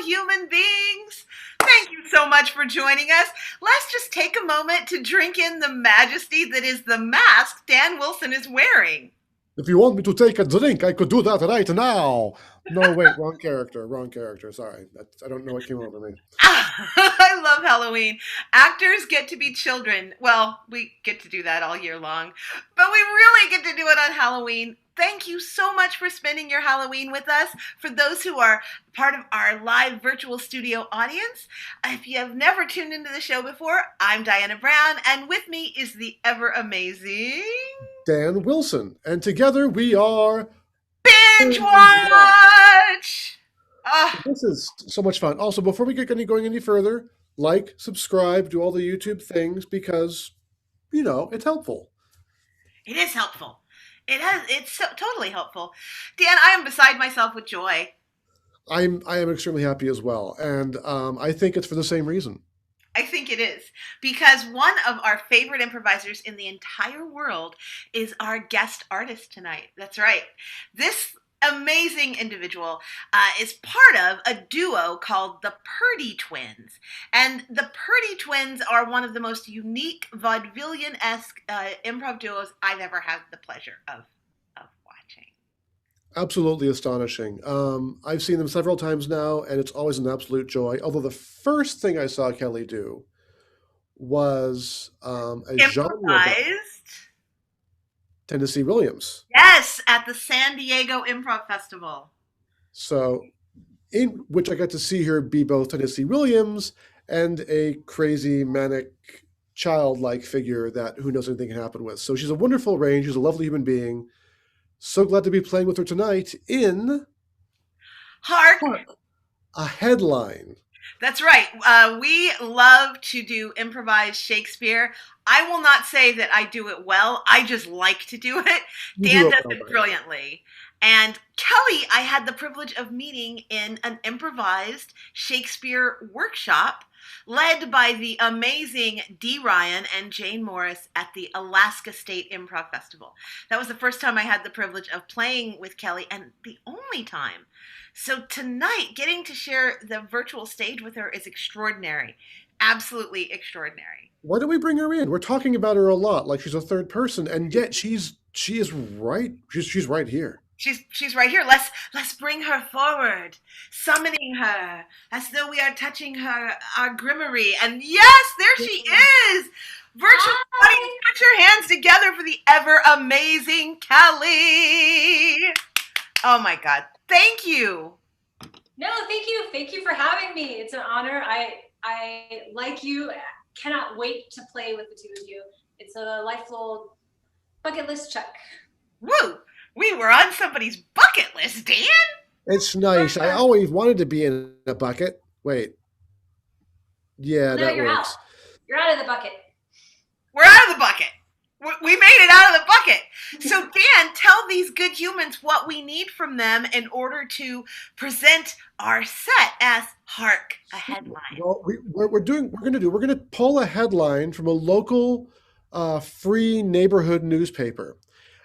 human beings. Thank you so much for joining us. Let's just take a moment to drink in the majesty that is the mask Dan Wilson is wearing. If you want me to take a drink, I could do that right now. No, wait, wrong character, wrong character. Sorry, I don't know what came over me. I love Halloween. Actors get to be children. Well, we get to do that all year long, but we really get to do it on Halloween. Thank you so much for spending your Halloween with us. For those who are part of our live virtual studio audience, if you have never tuned into the show before, I'm Diana Brown, and with me is the ever amazing Dan Wilson, and together we are Bingewatch. This is so much fun. Also, before we get going any further, like, subscribe, do all the YouTube things because, it's helpful. It is helpful. It's so totally helpful. Dan, I am beside myself with joy. I am extremely happy as well, and I think it's for the same reason. I think it is because one of our favorite improvisers in the entire world is our guest artist tonight. That's right. This amazing individual is part of a duo called the Purdy Twins. And the Purdy Twins are one of the most unique vaudevillian-esque improv duos I've ever had the pleasure of watching. Absolutely astonishing. I've seen them several times now, and it's always an absolute joy. Although the first thing I saw Kelly do was a genre Improvised. Tennessee Williams. Yes, at the San Diego Improv Festival. So, in which I got to see her be both Tennessee Williams and a crazy, manic, childlike figure that who knows anything can happen with. So she's a wonderful range. She's a lovely human being. So glad to be playing with her tonight in Hark. A headline. That's right. We love to do improvised Shakespeare. I will not say that I do it well. I just like to do it. Dan does it brilliantly. And Kelly, I had the privilege of meeting in an improvised Shakespeare workshop led by the amazing Dee Ryan and Jane Morris at the Alaska State Improv Festival. That was the first time I had the privilege of playing with Kelly, and the only time. So tonight, getting to share the virtual stage with her is extraordinary. Absolutely extraordinary. Why don't we bring her in? We're talking about her a lot, like she's a third person, and yet she is right. She's right here. She's right here. Let's bring her forward, summoning her as though we are touching our grimoire. And yes, there she is. Virtual audience, put your hands together for the ever amazing Kelly. Oh my God. Thank you. No, thank you. Thank you for having me. It's an honor. I like you, cannot wait to play with the two of you. It's a lifelong bucket list check. Woo! We were on somebody's bucket list, Dan. It's nice. I always wanted to be in a bucket. Wait. Yeah, no, that you're works. Out. You're out of the bucket. We're out of the bucket. We made it out of the bucket. So, Dan, tell these good humans what we need from them in order to present our set as Hark, a headline. Well, we're going to pull a headline from a local free neighborhood newspaper.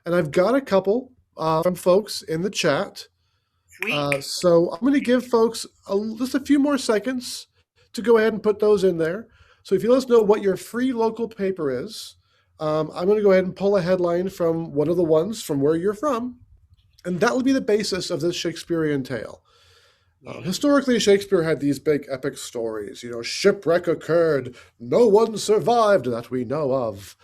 And I've got a couple from folks in the chat. Sweet. So I'm going to give folks just a few more seconds to go ahead and put those in there. So if you let us know what your free local paper is, I'm going to go ahead and pull a headline from one of the ones from where you're from, and that will be the basis of this Shakespearean tale. Historically, Shakespeare had these big epic stories. Shipwreck occurred, no one survived that we know of.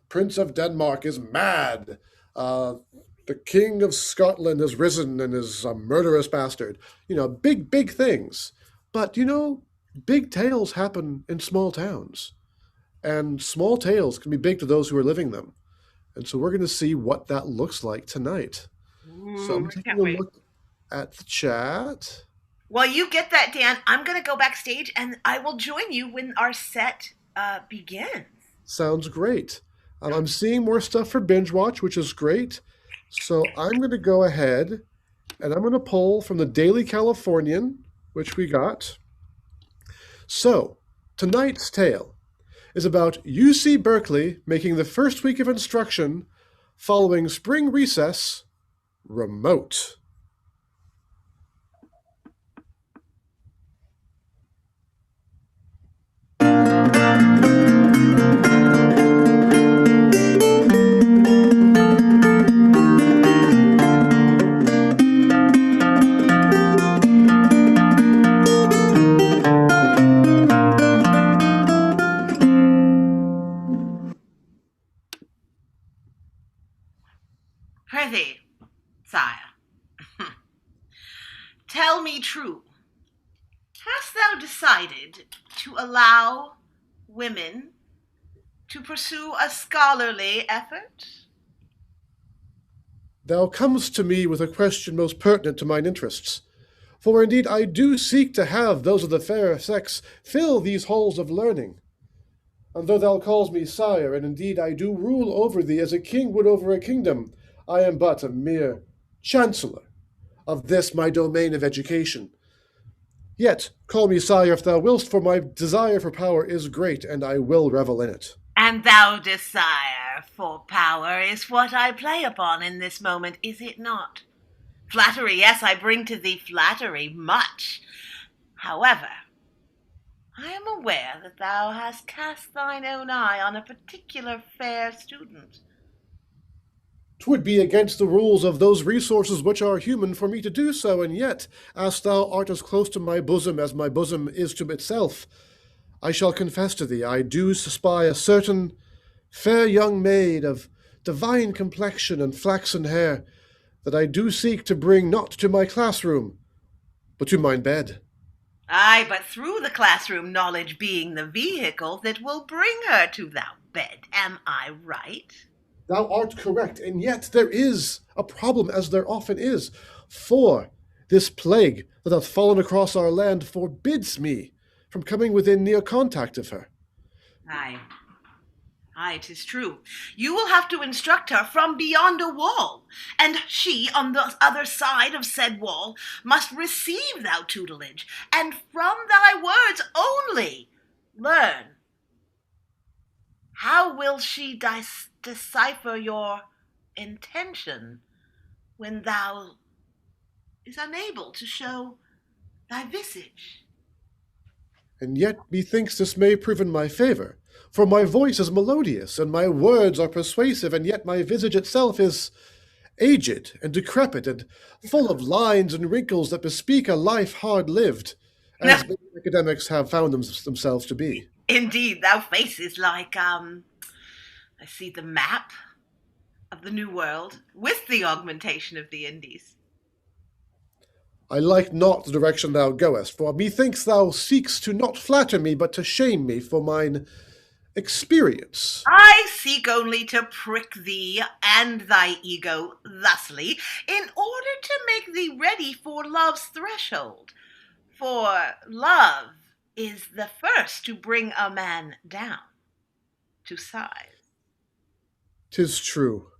Prince of Denmark is mad. The King of Scotland has risen and is a murderous bastard. Big things. But, big tales happen in small towns. And small tales can be big to those who are living them. And so we're going to see what that looks like tonight. So I'm taking a look at the chat. While you get that, Dan, I'm going to go backstage and I will join you when our set begins. Sounds great. I'm seeing more stuff for Bingewatch, which is great. So I'm going to go ahead and I'm going to pull from the Daily Californian, which we got. So tonight's tale is about UC Berkeley making the first week of instruction following spring recess remote. Prithee, sire, tell me true. Hast thou decided to allow women to pursue a scholarly effort? Thou comest to me with a question most pertinent to mine interests. For indeed I do seek to have those of the fair sex fill these halls of learning. And though thou calls me sire, and indeed I do rule over thee as a king would over a kingdom, I am but a mere chancellor of this my domain of education. Yet call me sire if thou willst, for my desire for power is great, and I will revel in it. And thou desire for power is what I play upon in this moment, is it not? Flattery, yes, I bring to thee flattery, much. However, I am aware that thou hast cast thine own eye on a particular fair student. 'Twould be against the rules of those resources which are human for me to do so, and yet, as thou art as close to my bosom as my bosom is to itself, I shall confess to thee I do spy a certain fair young maid of divine complexion and flaxen hair that I do seek to bring not to my classroom, but to mine bed. Aye, but through the classroom, knowledge being the vehicle that will bring her to thou bed. Am I right? Thou art correct, and yet there is a problem, as there often is, for this plague that hath fallen across our land forbids me from coming within near contact of her. Aye. Aye, 'tis true. You will have to instruct her from beyond a wall, and she, on the other side of said wall, must receive thou tutelage, and from thy words only learn. How will she decipher your intention when thou is unable to show thy visage? And yet methinks this may prove in my favour, for my voice is melodious, and my words are persuasive, and yet my visage itself is aged and decrepit, and full of lines and wrinkles that bespeak a life hard lived, as many academics have found themselves to be. Indeed, thou face is like, I see the map of the New World with the augmentation of the Indies. I like not the direction thou goest, for methinks thou seekst to not flatter me, but to shame me for mine experience. I seek only to prick thee and thy ego thusly, in order to make thee ready for love's threshold. For love is the first to bring a man down to size. 'Tis true,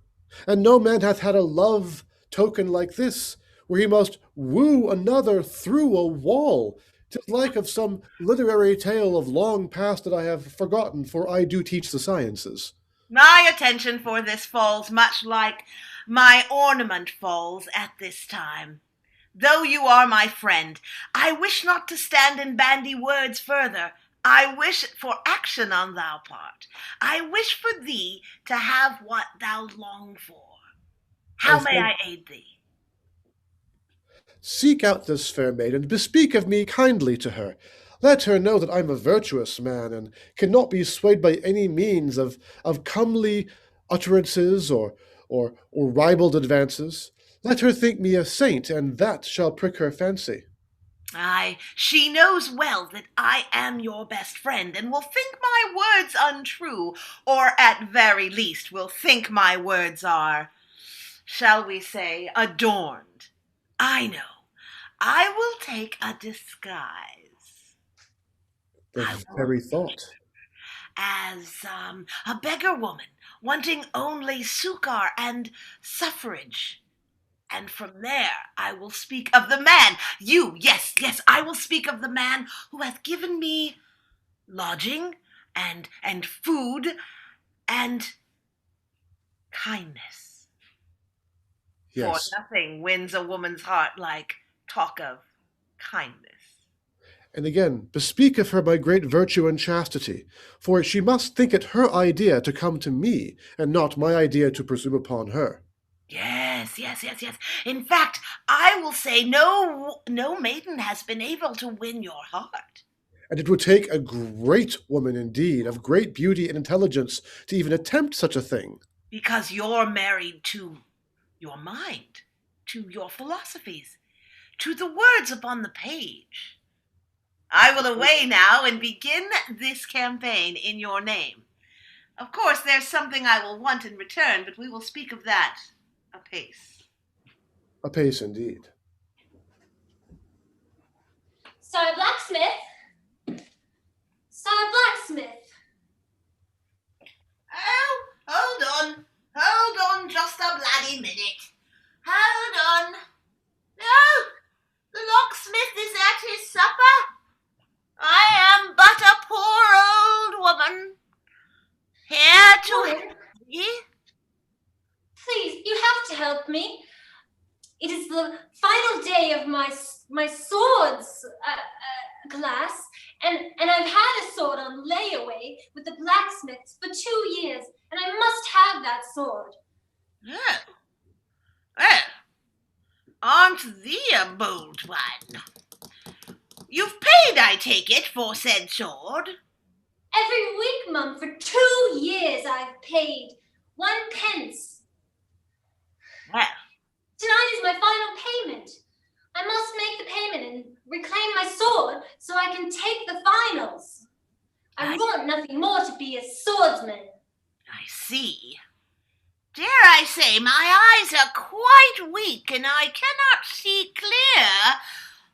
and no man hath had a love token like this, where he must woo another through a wall. 'Tis like of some literary tale of long past that I have forgotten, for I do teach the sciences. My attention for this falls much like my ornament falls at this time. Though you are my friend, I wish not to stand and bandy words further. I wish for action on thou part. I wish for thee to have what thou long for. How may I aid thee? Seek out this fair maid, and bespeak of me kindly to her. Let her know that I am a virtuous man, and cannot be swayed by any means of comely utterances or ribald advances. Let her think me a saint, and that shall prick her fancy. Aye, she knows well that I am your best friend, and will think my words untrue, or at very least will think my words are, shall we say, adorned. I know. I will take a disguise. The very thought. As a beggar woman, wanting only succor and suffrage. And from there I will speak of the man. Yes, I will speak of the man who hath given me lodging and food and kindness. Yes. For nothing wins a woman's heart like talk of kindness. And again, bespeak of her my great virtue and chastity, for she must think it her idea to come to me, and not my idea to presume upon her. Yes. In fact, I will say no maiden has been able to win your heart. And it would take a great woman indeed, of great beauty and intelligence, to even attempt such a thing. Because you're married to your mind, to your philosophies, to the words upon the page. I will away now and begin this campaign in your name. Of course, there's something I will want in return, but we will speak of that apace. Apace indeed. Sir Blacksmith? Sir Blacksmith? Oh, hold on just a bloody minute. Hold on. No, the locksmith is at his supper. I am but a poor old woman, here to help thee. Please, you have to help me. It is the final day of my swords class, and I've had a sword on layaway with the blacksmiths for 2 years, and I must have that sword. Oh. Well, aren't thee a bold one? You've paid, I take it, for said sword? Every week, Mum, for 2 years I've paid 1 pence. Well, tonight is my final payment. I must make the payment and reclaim my sword so I can take the finals. I want nothing more to be a swordsman. I see. Dare I say, my eyes are quite weak, and I cannot see clear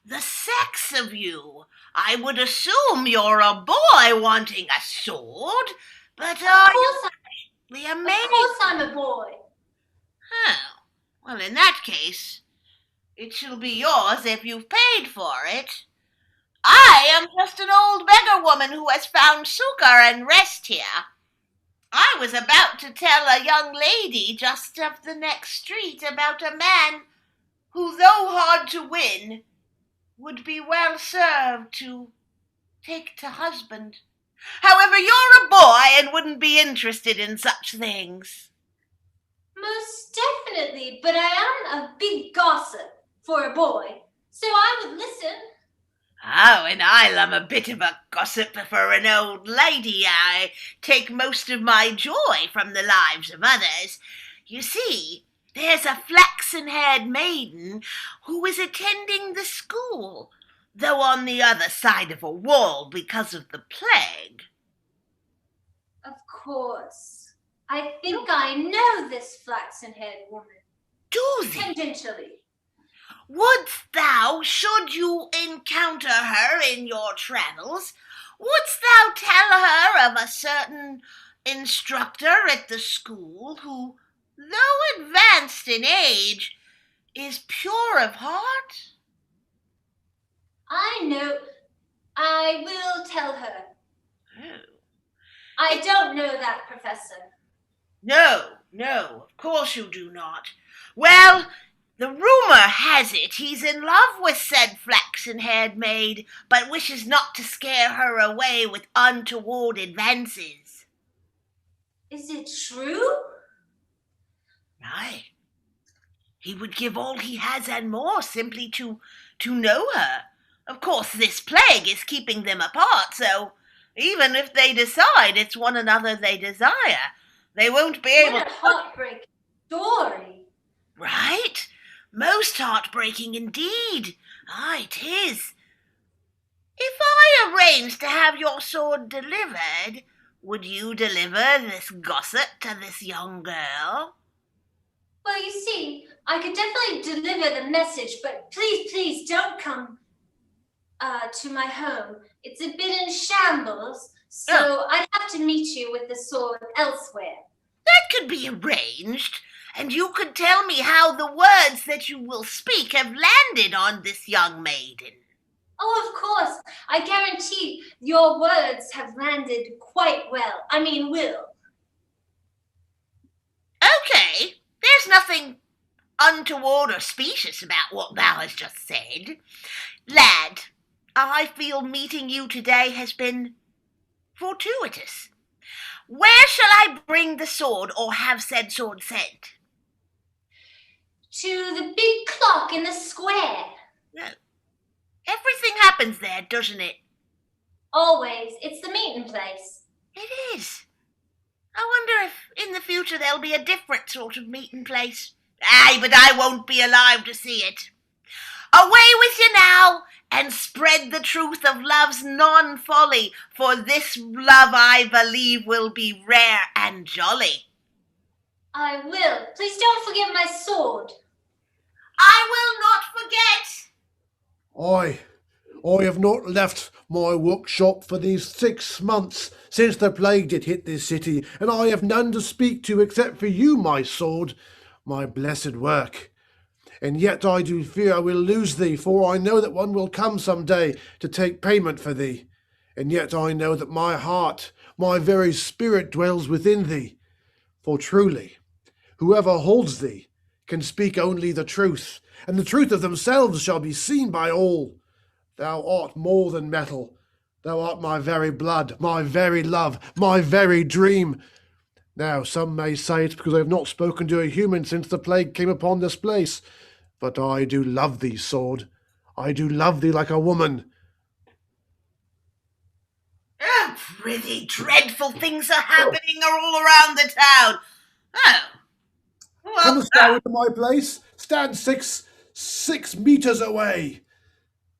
the sex of you. I would assume you're a boy wanting a sword, but are you a maid? Of course I'm a boy. Oh, well, in that case, it shall be yours if you've paid for it. I am just an old beggar woman who has found succor and rest here. I was about to tell a young lady just up the next street about a man who, though hard to win, would be well served to take to husband. However, you're a boy and wouldn't be interested in such things. Most definitely, but I am a big gossip for a boy, so I would listen. Oh, and I'm a bit of a gossip for an old lady. I take most of my joy from the lives of others. You see, there's a flaxen-haired maiden who is attending the school, though on the other side of a wall because of the plague. Of course. I think I know this flaxen-haired woman. Do thee? Tangentially. Wouldst thou, should you encounter her in your travels, wouldst thou tell her of a certain instructor at the school who, though advanced in age, is pure of heart? I know. I will tell her. Oh. I don't know that, Professor. No, of course you do not. Well, the rumor has it he's in love with said flaxen-haired maid, but wishes not to scare her away with untoward advances. Is it true? Aye. He would give all he has and more simply to know her. Of course, this plague is keeping them apart, so even if they decide it's one another they desire, they won't be able to... What a heartbreaking story. Right? Most heartbreaking indeed. Aye, 'tis. If I arranged to have your sword delivered, would you deliver this gossip to this young girl? Well, you see, I could definitely deliver the message, but please don't come to my home. It's a bit in shambles, so I'd have to meet you with the sword elsewhere. That could be arranged, and you could tell me how the words that you will speak have landed on this young maiden. Oh, of course. I guarantee your words have landed quite well. I mean, will. Okay, there's nothing untoward or specious about what thou hast just said. Lad, I feel meeting you today has been fortuitous. Where shall I bring the sword or have said sword sent? To the big clock in the square. No. Everything happens there, doesn't it? Always. It's the meeting place. It is. I wonder if in the future there'll be a different sort of meeting place. Aye, but I won't be alive to see it. Away with you now, and spread the truth of love's non-folly, for this love I believe will be rare and jolly. I will. Please don't forget my sword. I will not forget. I have not left my workshop for these 6 months since the plague did hit this city, and I have none to speak to except for you, my sword, my blessed work. And yet I do fear I will lose thee, for I know that one will come some day to take payment for thee. And yet I know that my heart, my very spirit dwells within thee. For truly, whoever holds thee can speak only the truth, and the truth of themselves shall be seen by all. Thou art more than metal. Thou art my very blood, my very love, my very dream. Now, some may say it's because I have not spoken to a human since the plague came upon this place. But I do love thee, sword. I do love thee like a woman. Oh, pretty dreadful things are happening all around the town. Oh, well, Comest thou into my place? Stand six meters away.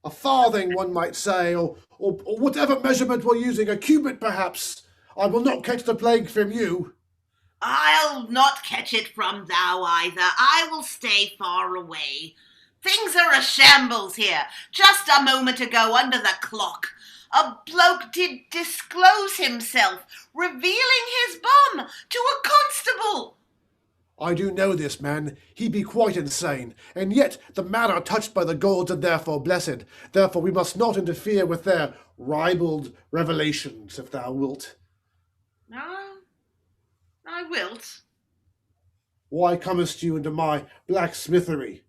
A farthing, one might say, or whatever measurement we're using, a cubit perhaps. I will not catch the plague from you. I'll not catch it from thou either. I will stay far away. Things are a shambles here. Just a moment ago, under the clock, a bloke did disclose himself, revealing his bomb to a constable. I do know this man. He be quite insane, and yet the man are touched by the gods and therefore blessed. Therefore we must not interfere with their ribald revelations, if thou wilt. I wilt. Why comest you into my blacksmithery?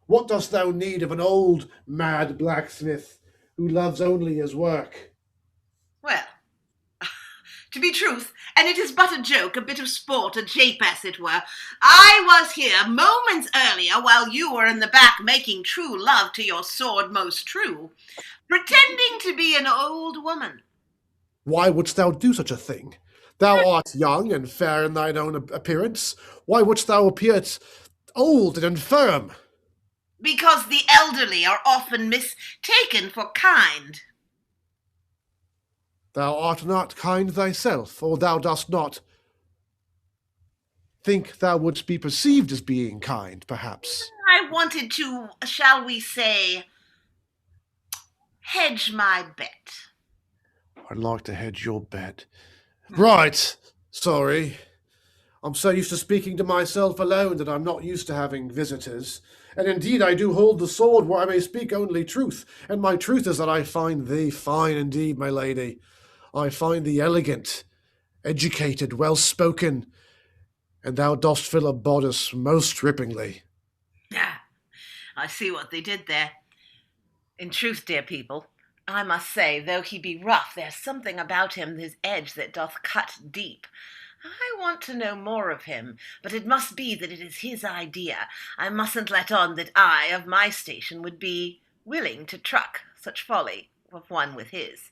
What dost thou need of an old, mad blacksmith who loves only his work? Well, to be truth, and it is but a joke, a bit of sport, a jape as it were, I was here moments earlier while you were in the back making true love to your sword most true, pretending to be an old woman. Why wouldst thou do such a thing? Thou art young and fair in thine own appearance. Why wouldst thou appear old and infirm? Because the elderly are often mistaken for kind. Thou art not kind thyself, or thou dost not think thou wouldst be perceived as being kind, perhaps. I wanted to, shall we say, hedge my bet. I'd like to hedge your bet. Right, sorry. I'm so used to speaking to myself alone that I'm not used to having visitors. And indeed I do hold the sword where I may speak only truth, and my truth is that I find thee fine indeed, my lady. I find thee elegant, educated, well-spoken, and thou dost fill a bodice most drippingly. Ah, I see what they did there. In truth, dear people, I must say, though he be rough, there's something about him, his edge, that doth cut deep. I want to know more of him, but it must be that it is his idea. I mustn't let on that I, of my station, would be willing to truck such folly of one with his.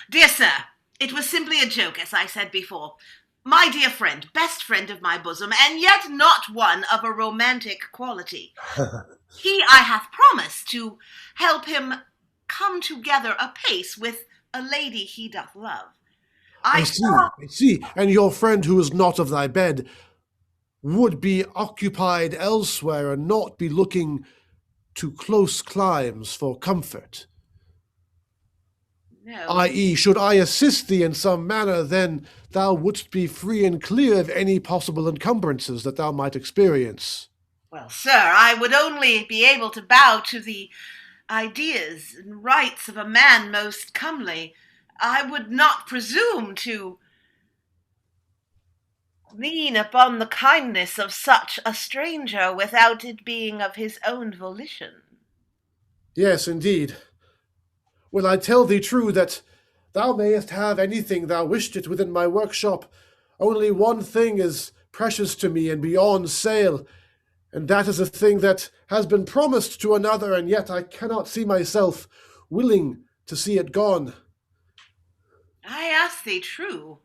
Dear sir, it was simply a joke, as I said before. My dear friend, best friend of my bosom, and yet not one of a romantic quality. I hath promised to help him come together apace with a lady he doth love. I see. And your friend who is not of thy bed would be occupied elsewhere and not be looking to close climes for comfort. No. I.e., should I assist thee in some manner, then thou wouldst be free and clear of any possible encumbrances that thou might experience. Well, sir, I would only be able to bow to the ideas and rights of a man most comely. I would not presume to lean upon the kindness of such a stranger without it being of his own volition. Yes, indeed. Will I tell thee true that thou mayest have anything thou wished it within my workshop. Only one thing is precious to me and beyond sale, and that is a thing that has been promised to another, and yet I cannot see myself willing to see it gone. I ask thee true.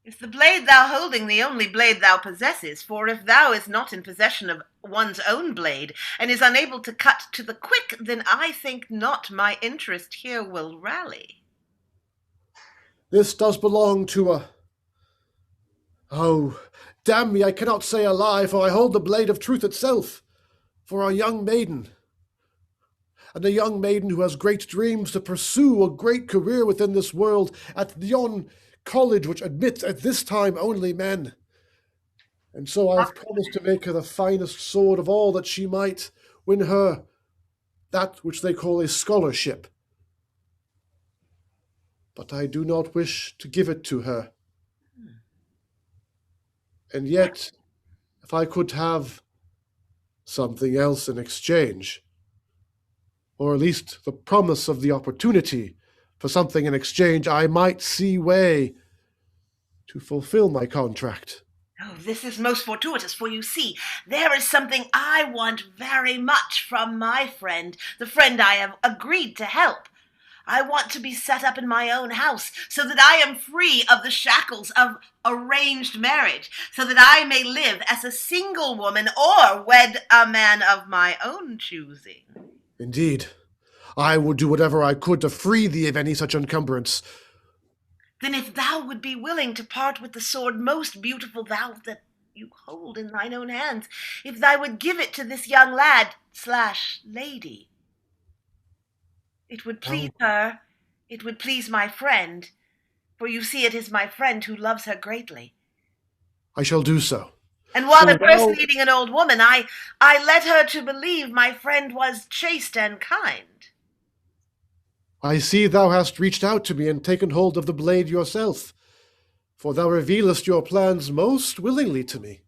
Is the blade thou holding the only blade thou possesses? For if thou is not in possession of one's own blade, and is unable to cut to the quick, then I think not my interest here will rally. This does belong to a... Oh, damn me, I cannot say a lie, for I hold the blade of truth itself, for a young maiden. And a young maiden who has great dreams to pursue a great career within this world at yon college which admits at this time only men. And so I have promised to make her the finest sword of all that she might win her that which they call a scholarship. But I do not wish to give it to her. And yet, if I could have something else in exchange, or at least the promise of the opportunity for something in exchange, I might see way to fulfill my contract. Oh, this is most fortuitous, for you see, there is something I want very much from my friend, the friend I have agreed to help. I want to be set up in my own house, so that I am free of the shackles of arranged marriage, so that I may live as a single woman or wed a man of my own choosing. Indeed, I would do whatever I could to free thee of any such encumbrance. Then if thou would be willing to part with the sword most beautiful thou that you hold in thine own hands, if thou would give it to this young lad/lady, it would please her, it would please my friend, for you see it is my friend who loves her greatly. I shall do so. And while impersonating an old woman, I led her to believe my friend was chaste and kind. I see thou hast reached out to me and taken hold of the blade yourself, for thou revealest your plans most willingly to me.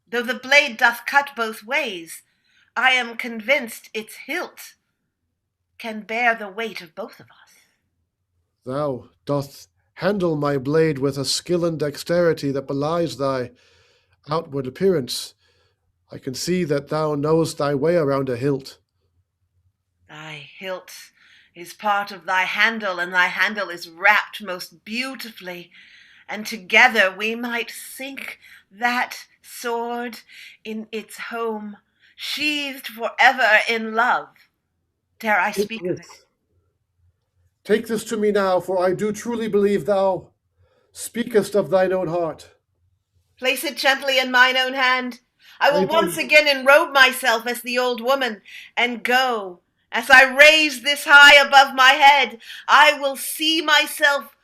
Though the blade doth cut both ways, I am convinced its hilt can bear the weight of both of us. Thou doth handle my blade with a skill and dexterity that belies thy outward appearance. I can see that thou knowest thy way around a hilt. Thy hilt is part of thy handle, and thy handle is wrapped most beautifully, and together we might sink that sword in its home, sheathed forever in love. Dare I speak of it? Take this to me now, for I do truly believe thou speakest of thine own heart. Place it gently in mine own hand. I will once again enrobe myself as the old woman, and go. As I raise this high above my head, I will see myself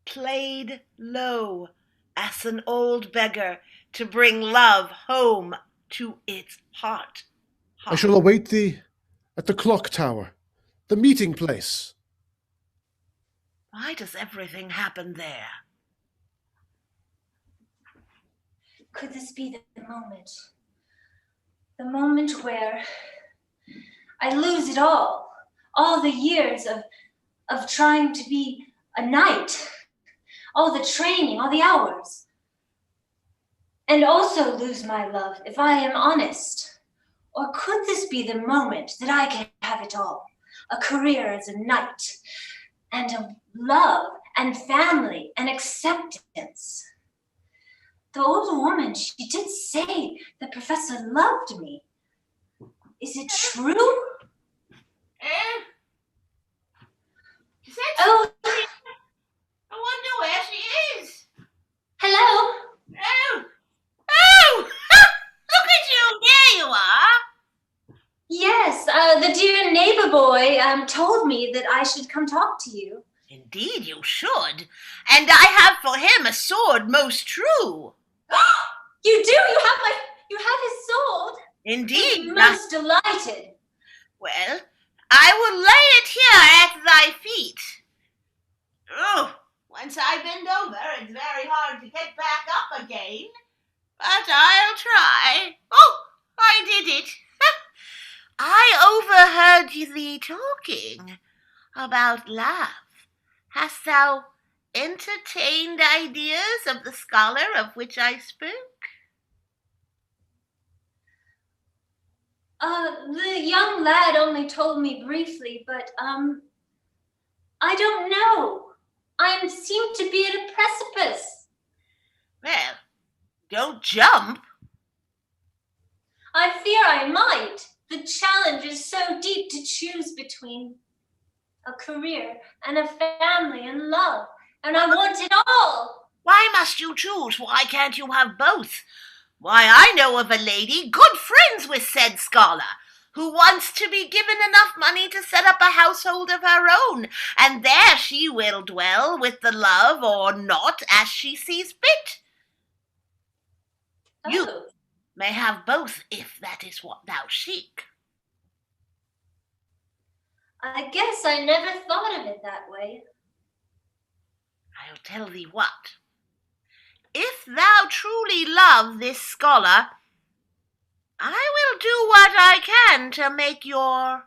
played low as an old beggar to bring love home to its heart. I shall await thee at the clock tower, the meeting place. Why does everything happen there? Could this be the moment? The moment where I lose it all the years of trying to be a knight, all the training, all the hours, and also lose my love if I am honest? Or could this be the moment that I can have it all? A career as a knight, and a love, and family, and acceptance. The old woman, she did say the professor loved me. Is it true? Oh, I wonder where she is. hello. Oh! Look at you! There you are! Yes, the dear neighbor boy told me that I should come talk to you. Indeed you should, and I have for him a sword most true. You do? You have his sword? Indeed. I'm most delighted. Well, I will lay it here at thy feet. Oh, once I bend over, it's very hard to get back up again. But I'll try. Oh, I did it. I overheard thee talking about love. Hast thou entertained ideas of the scholar of which I spoke? The young lad only told me briefly, but I don't know. I seem to be at a precipice. Well, don't jump. I fear I might. The challenge is so deep to choose between a career and a family and love, and I want it all. Why must you choose? Why can't you have both? Why, I know of a lady, good friends with said scholar, who wants to be given enough money to set up a household of her own, and there she will dwell with the love or not as she sees fit. Oh. You may have both if that is what thou seek. I guess I never thought of it that way. I'll tell thee what. If thou truly love this scholar, I will do what I can to make your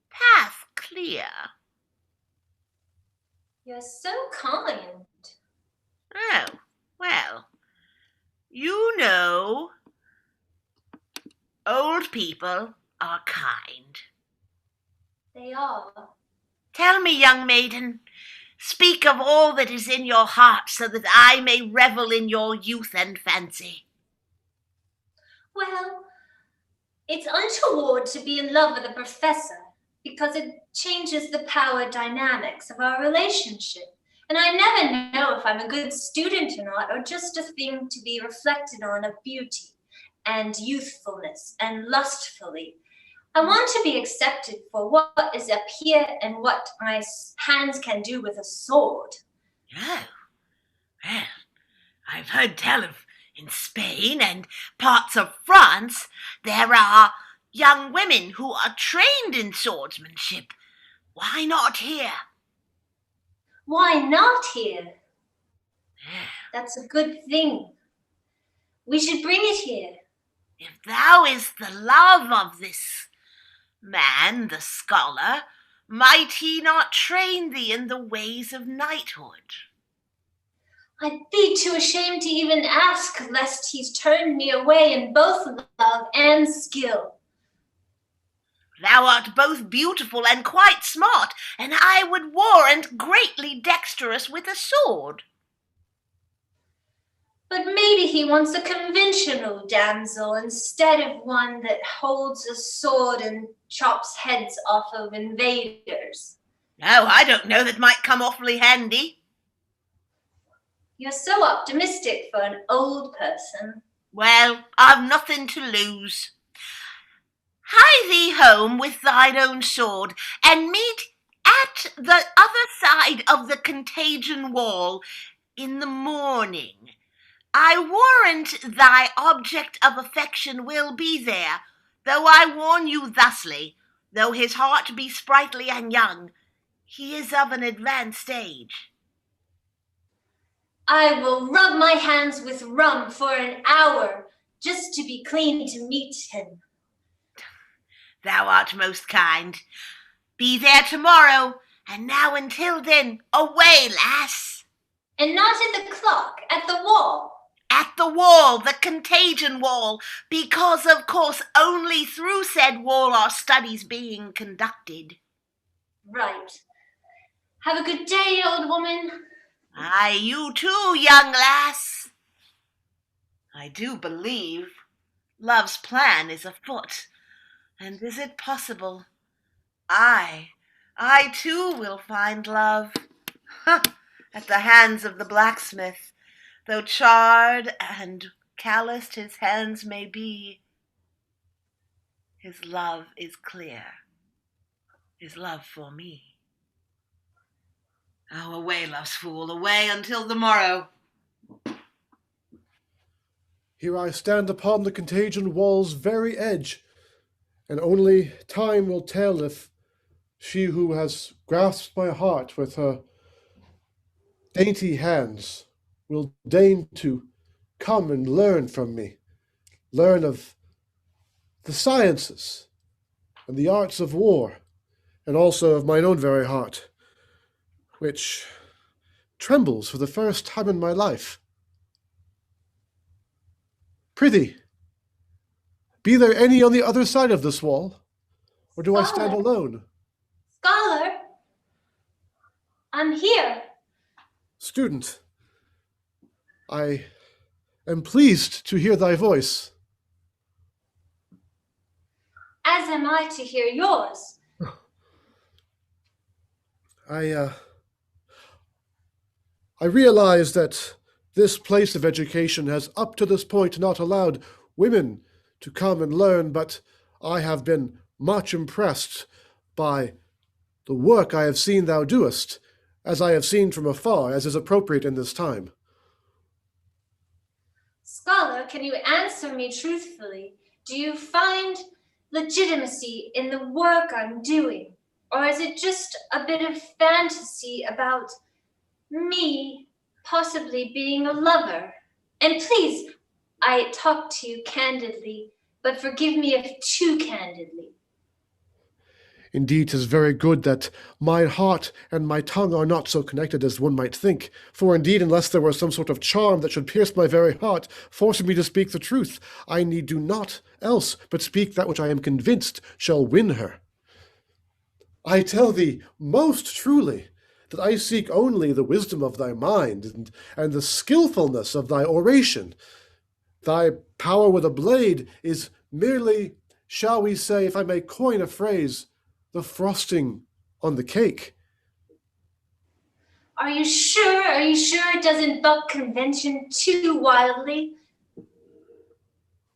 path clear. You're so kind. Oh, well, you know, old people are kind. They are. Tell me, young maiden, speak of all that is in your heart so that I may revel in your youth and fancy. Well, it's untoward to be in love with a professor because it changes the power dynamics of our relationship. And I never know if I'm a good student or not, or just a thing to be reflected on of beauty and youthfulness and lustfully. I want to be accepted for what is up here and what my hands can do with a sword. Oh, well, I've heard tell of in Spain and parts of France there are young women who are trained in swordsmanship. Why not here? Why not here? That's a good thing. We should bring it here. If thou is the love of this man, the scholar, might he not train thee in the ways of knighthood? I'd be too ashamed to even ask, lest he's turned me away in both love and skill. Thou art both beautiful and quite smart, and I would warrant greatly dexterous with a sword. But maybe he wants a conventional damsel instead of one that holds a sword and chops heads off of invaders. No, I don't know, that might come awfully handy. You're so optimistic for an old person. Well, I've nothing to lose. Hie thee home with thine own sword, and meet at the other side of the contagion wall in the morning. I warrant thy object of affection will be there, though I warn you thusly, though his heart be sprightly and young, he is of an advanced age. I will rub my hands with rum for an hour, just to be clean to meet him. Thou art most kind. Be there tomorrow, and now until then, away, lass. And not at the clock, at the wall. At the wall, the contagion wall, because of course only through said wall are studies being conducted. Right. Have a good day, old woman. Aye, you too, young lass. I do believe love's plan is afoot, and is it possible I too will find love at the hands of the blacksmith, though charred and calloused his hands may be. His love is clear, his love for me. Oh, away, love's fool, away until the morrow. Here I stand upon the contagion wall's very edge, and only time will tell if she who has grasped my heart with her dainty hands will deign to come and learn from me, learn of the sciences and the arts of war, and also of mine own very heart, which trembles for the first time in my life. Prithee, be there any on the other side of this wall, or do I stand alone? Scholar, I'm here. Student, I am pleased to hear thy voice. As am I to hear yours. I realize that this place of education has up to this point not allowed women to come and learn, but I have been much impressed by the work I have seen thou doest, as I have seen from afar, as is appropriate in this time. Scholar, can you answer me truthfully? Do you find legitimacy in the work I'm doing? Or is it just a bit of fantasy about me possibly being a lover? And please, I talk to you candidly, but forgive me if too candidly. Indeed, 'tis very good that my heart and my tongue are not so connected as one might think. For indeed, unless there were some sort of charm that should pierce my very heart, forcing me to speak the truth, I need do naught else but speak that which I am convinced shall win her. I tell thee most truly that I seek only the wisdom of thy mind and the skillfulness of thy oration. Thy power with a blade is merely, shall we say, if I may coin a phrase, the frosting on the cake. Are you sure? Are you sure it doesn't buck convention too wildly?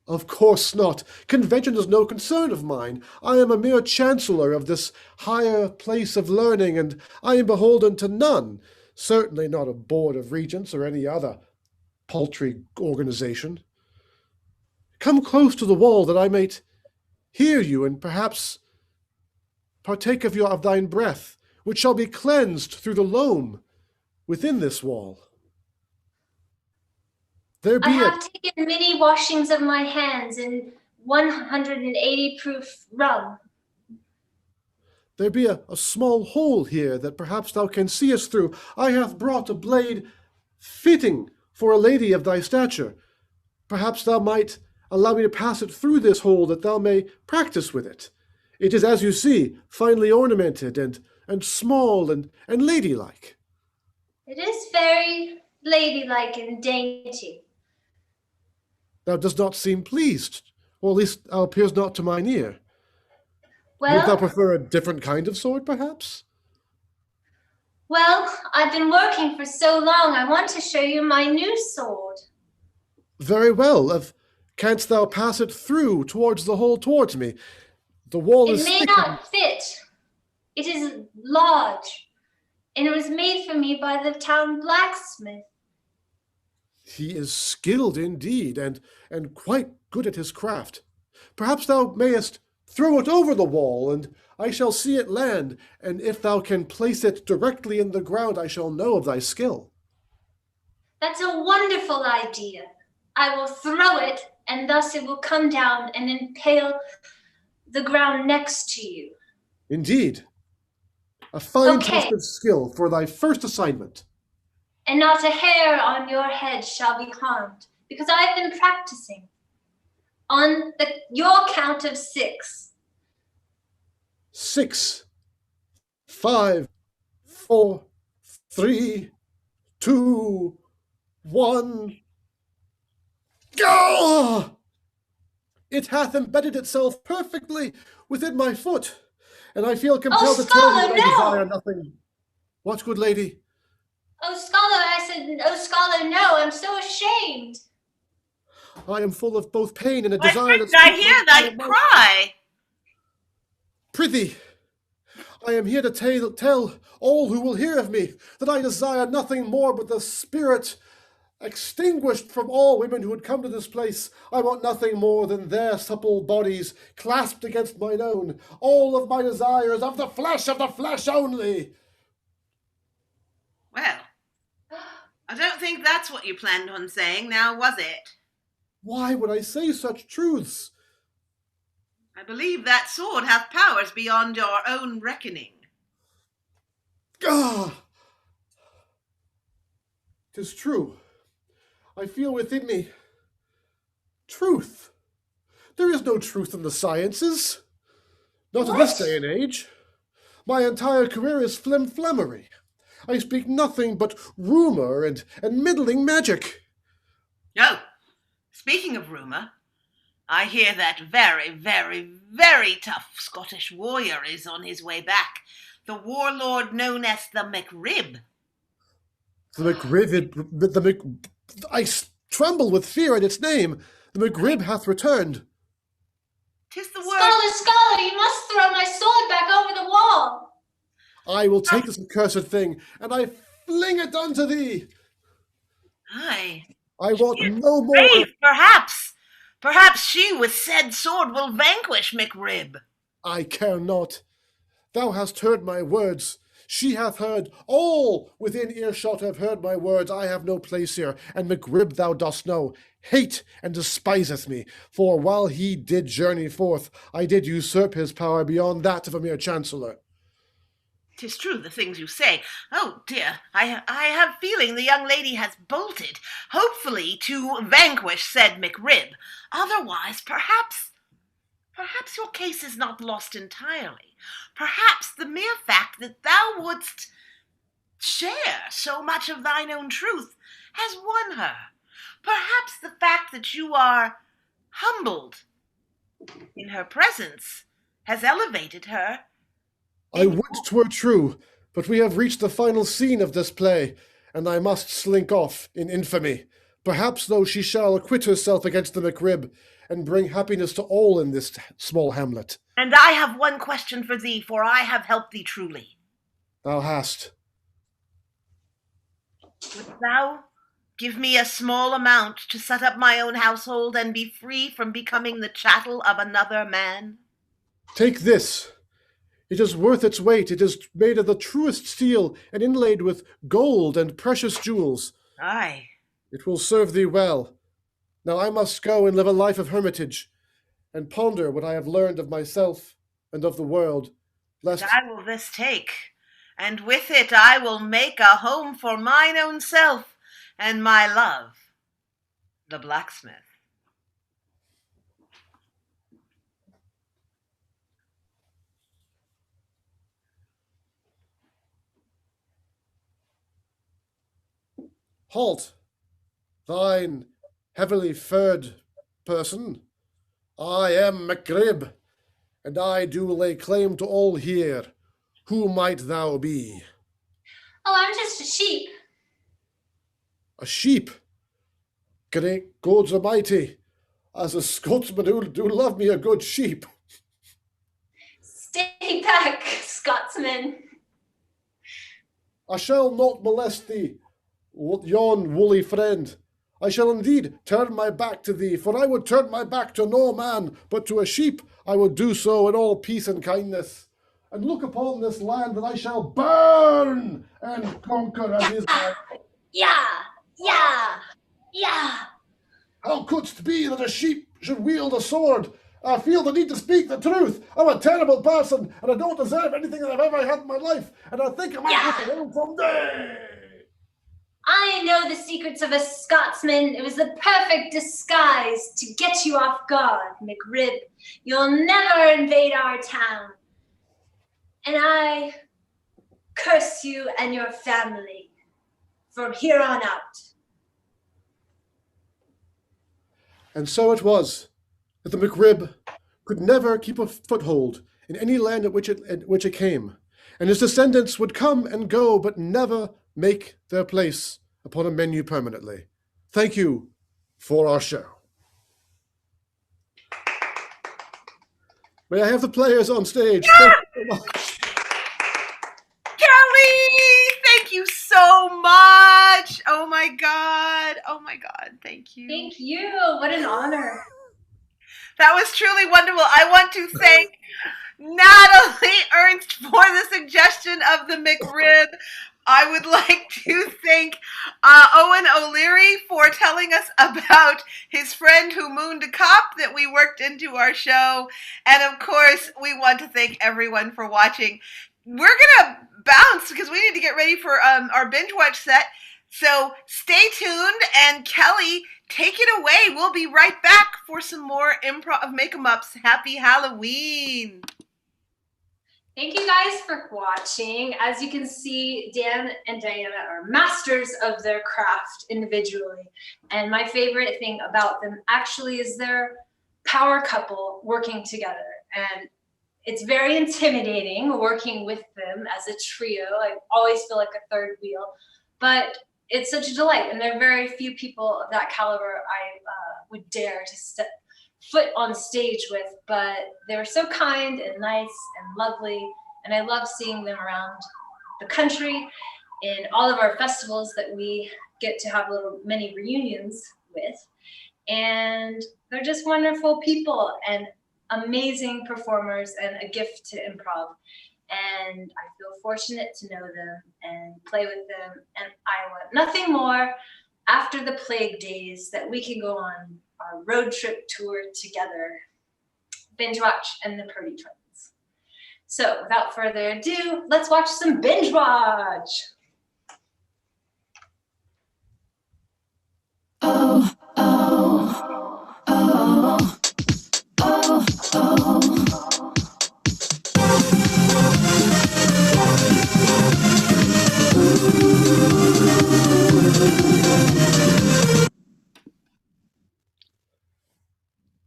Of course not. Convention is no concern of mine. I am a mere chancellor of this higher place of learning, and I am beholden to none. Certainly not a board of regents or any other paltry organization. Come close to the wall that I may hear you, and perhaps partake of thine breath, which shall be cleansed through the loam within this wall. I have taken many washings of my hands in 180 proof rum. There be a small hole here that perhaps thou canst see us through. I have brought a blade fitting for a lady of thy stature. Perhaps thou might allow me to pass it through this hole that thou may practice with it. It is, as you see, finely ornamented and small and ladylike. It is very ladylike and dainty. Thou dost not seem pleased, or at least thou appears not to mine ear. Well, would thou prefer a different kind of sword, perhaps? Well, I've been working for so long, I want to show you my new sword. Very well. Canst thou pass it through towards the hole towards me? The wall is thick. It may not fit. It is large, and it was made for me by the town blacksmith. He is skilled indeed, and quite good at his craft. Perhaps thou mayest throw it over the wall, and I shall see it land, and if thou can place it directly in the ground, I shall know of thy skill. That's a wonderful idea. I will throw it, and thus it will come down and impale the ground next to you. Indeed. A fine test of skill for thy first assignment. And not a hair on your head shall be harmed, because I've been practicing. On your count of 6. 6, 5, 4, 3, 2, 1. Gah! It hath embedded itself perfectly within my foot, and I feel compelled to tell you that I desire nothing. What, good lady? Oh, scholar, I said, oh, scholar, no, I'm so ashamed. I am full of both pain and a desire that I hear thy cry. Prithee, I am here to tell all who will hear of me that I desire nothing more but the spirit extinguished from all women who would come to this place. I want nothing more than their supple bodies clasped against mine own. All of my desires of the flesh only. Well, I don't think that's what you planned on saying, now was it? Why would I say such truths? I believe that sword hath powers beyond your own reckoning. Ah! 'Tis true. I feel within me truth. There is no truth in the sciences. Not in this day and age. My entire career is flimflammery. I speak nothing but rumor and middling magic. Oh, speaking of rumor, I hear that very, very, very tough Scottish warrior is on his way back. The warlord known as the McRib. The McRib, I tremble with fear at its name. The McRib hath returned. 'Tis the word. Scholar, you must throw my sword back over the wall. I will take this accursed thing, and I fling it unto thee. Aye. I want no more. Brave, perhaps. Perhaps she with said sword will vanquish McRib. I care not. Thou hast heard my words. She hath heard. All within earshot have heard my words. I have no place here. And McRib, thou dost know, hate and despiseth me. For while he did journey forth, I did usurp his power beyond that of a mere chancellor. 'Tis true, the things you say. Oh, dear, I have feeling the young lady has bolted, hopefully to vanquish said McRib. Otherwise, perhaps your case is not lost entirely. Perhaps the mere fact that thou wouldst share so much of thine own truth has won her. Perhaps the fact that you are humbled in her presence has elevated her. I would 'twere true, but we have reached the final scene of this play, and I must slink off in infamy. Perhaps, though, she shall acquit herself against the McRib, and bring happiness to all in this small hamlet. And I have one question for thee, for I have helped thee truly. Thou hast. Wilt thou give me a small amount to set up my own household and be free from becoming the chattel of another man? Take this. It is worth its weight. It is made of the truest steel and inlaid with gold and precious jewels. Aye. It will serve thee well. Now I must go and live a life of hermitage, and ponder what I have learned of myself and of the world, lest... I will this take, and with it I will make a home for mine own self and my love, the blacksmith. Halt, thine heavily furred person. I am McRib, and I do lay claim to all here. Who might thou be? Oh, I'm just a sheep. A sheep? Great gods almighty, as a Scotsman who do love me a good sheep. Stay back, Scotsman. I shall not molest thee, yon woolly friend. I shall indeed turn my back to thee, for I would turn my back to no man, but to a sheep I would do so in all peace and kindness, and look upon this land that I shall burn and conquer as is mine. Yeah. How couldst be that a sheep should wield a sword? I feel the need to speak the truth. I'm a terrible person, and I don't deserve anything that I've ever had in my life, and I think I might get home someday. I know the secrets of a Scotsman. It was the perfect disguise to get you off guard, McRib. You'll never invade our town. And I curse you and your family from here on out. And so it was that the McRib could never keep a foothold in any land at which it came, and his descendants would come and go, but never make their place upon a menu permanently. Thank you for our show. May I have the players on stage? Thank you so much. Kelly, thank you so much. Oh my God, thank you. Thank you. What an honor. That was truly wonderful. I want to thank Natalie Ernst for the suggestion of the McRib. I would like to thank Owen O'Leary for telling us about his friend who mooned a cop that we worked into our show. And of course, we want to thank everyone for watching. We're going to bounce because we need to get ready for our Bingewatch set. So stay tuned, and Kelly, take it away. We'll be right back for some more improv Make-em-ups. Happy Halloween. Thank you guys for watching. As you can see, Dan and Diana are masters of their craft individually. And my favorite thing about them actually is their power couple working together. And it's very intimidating working with them as a trio. I always feel like a third wheel, but it's such a delight. And there are very few people of that caliber I would dare to step foot on stage with, but they were so kind and nice and lovely, and I love seeing them around the country in all of our festivals that we get to have little mini reunions with. And they're just wonderful people and amazing performers and a gift to improv. And I feel fortunate to know them and play with them, and I want nothing more after the plague days that we can go on our road trip tour together, Bingewatch and the Purdy Twins. So without further ado, let's watch some Bingewatch. Oh, oh, oh, oh, oh.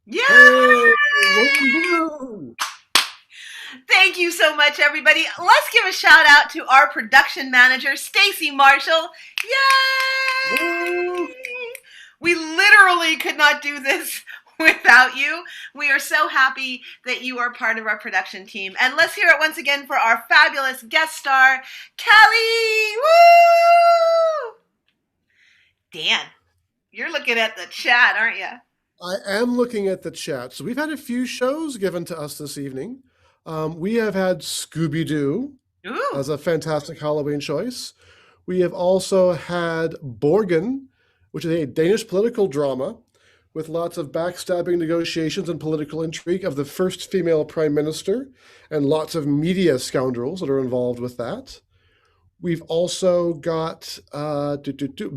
Yeah! Hey, Thank you so much, everybody. Let's give a shout out to our production manager, Stacy Marshall. Yay! We literally could not do this without you. We are so happy that you are part of our production team. And let's hear it once again for our fabulous guest star, Kelly. Woo! Dan, you're looking at the chat, aren't you? I am looking at the chat. So we've had a few shows given to us this evening. We have had Scooby-Doo as a fantastic Halloween choice. We have also had Borgen, which is a Danish political drama with lots of backstabbing negotiations and political intrigue of the first female prime minister and lots of media scoundrels that are involved with that. We've also got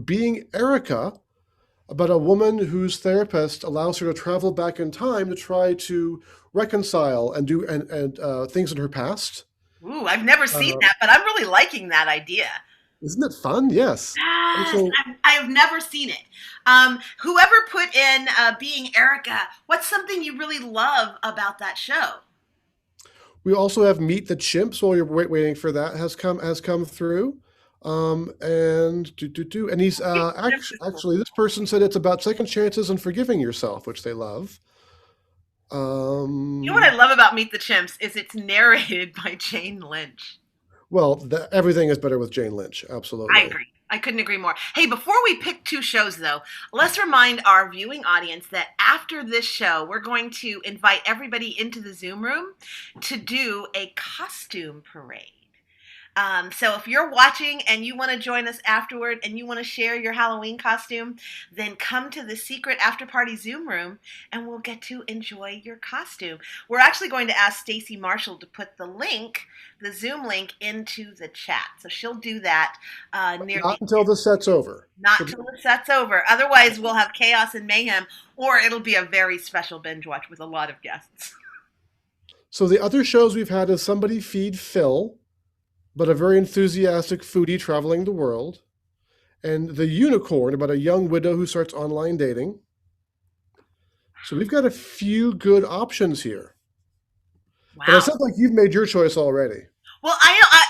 Being Erica, about a woman whose therapist allows her to travel back in time to try to reconcile and do things in her past. Ooh, I've never seen that, but I'm really liking that idea. Isn't it fun? Yes. Yes, So, I've never seen it. Whoever put in Being Erica, what's something you really love about that show? we also have Meet the Chimps while you're waiting for that has come through. And he's actually this person said it's about second chances and forgiving yourself, which they love. You know what I love about Meet the Chimps is it's narrated by Jane Lynch. Well, everything is better with Jane Lynch. Absolutely. I agree. I couldn't agree more. Hey, before we pick two shows, though, let's remind our viewing audience that after this show, we're going to invite everybody into the Zoom room to do a costume parade. So if you're watching and you want to join us afterward and you want to share your Halloween costume, then come to the secret after party Zoom room and we'll get to enjoy your costume. We're actually going to ask Stacy Marshall to put the link, the Zoom link, into the chat. So she'll do that Not until the set's over. Not until the set's over. Otherwise, we'll have chaos and mayhem, or it'll be a very special binge watch with a lot of guests. So the other shows we've had is Somebody Feed Phil, but a very enthusiastic foodie traveling the world, and The Unicorn, about a young widow who starts online dating. So we've got a few good options here. Wow. But it sounds like you've made your choice already. Well,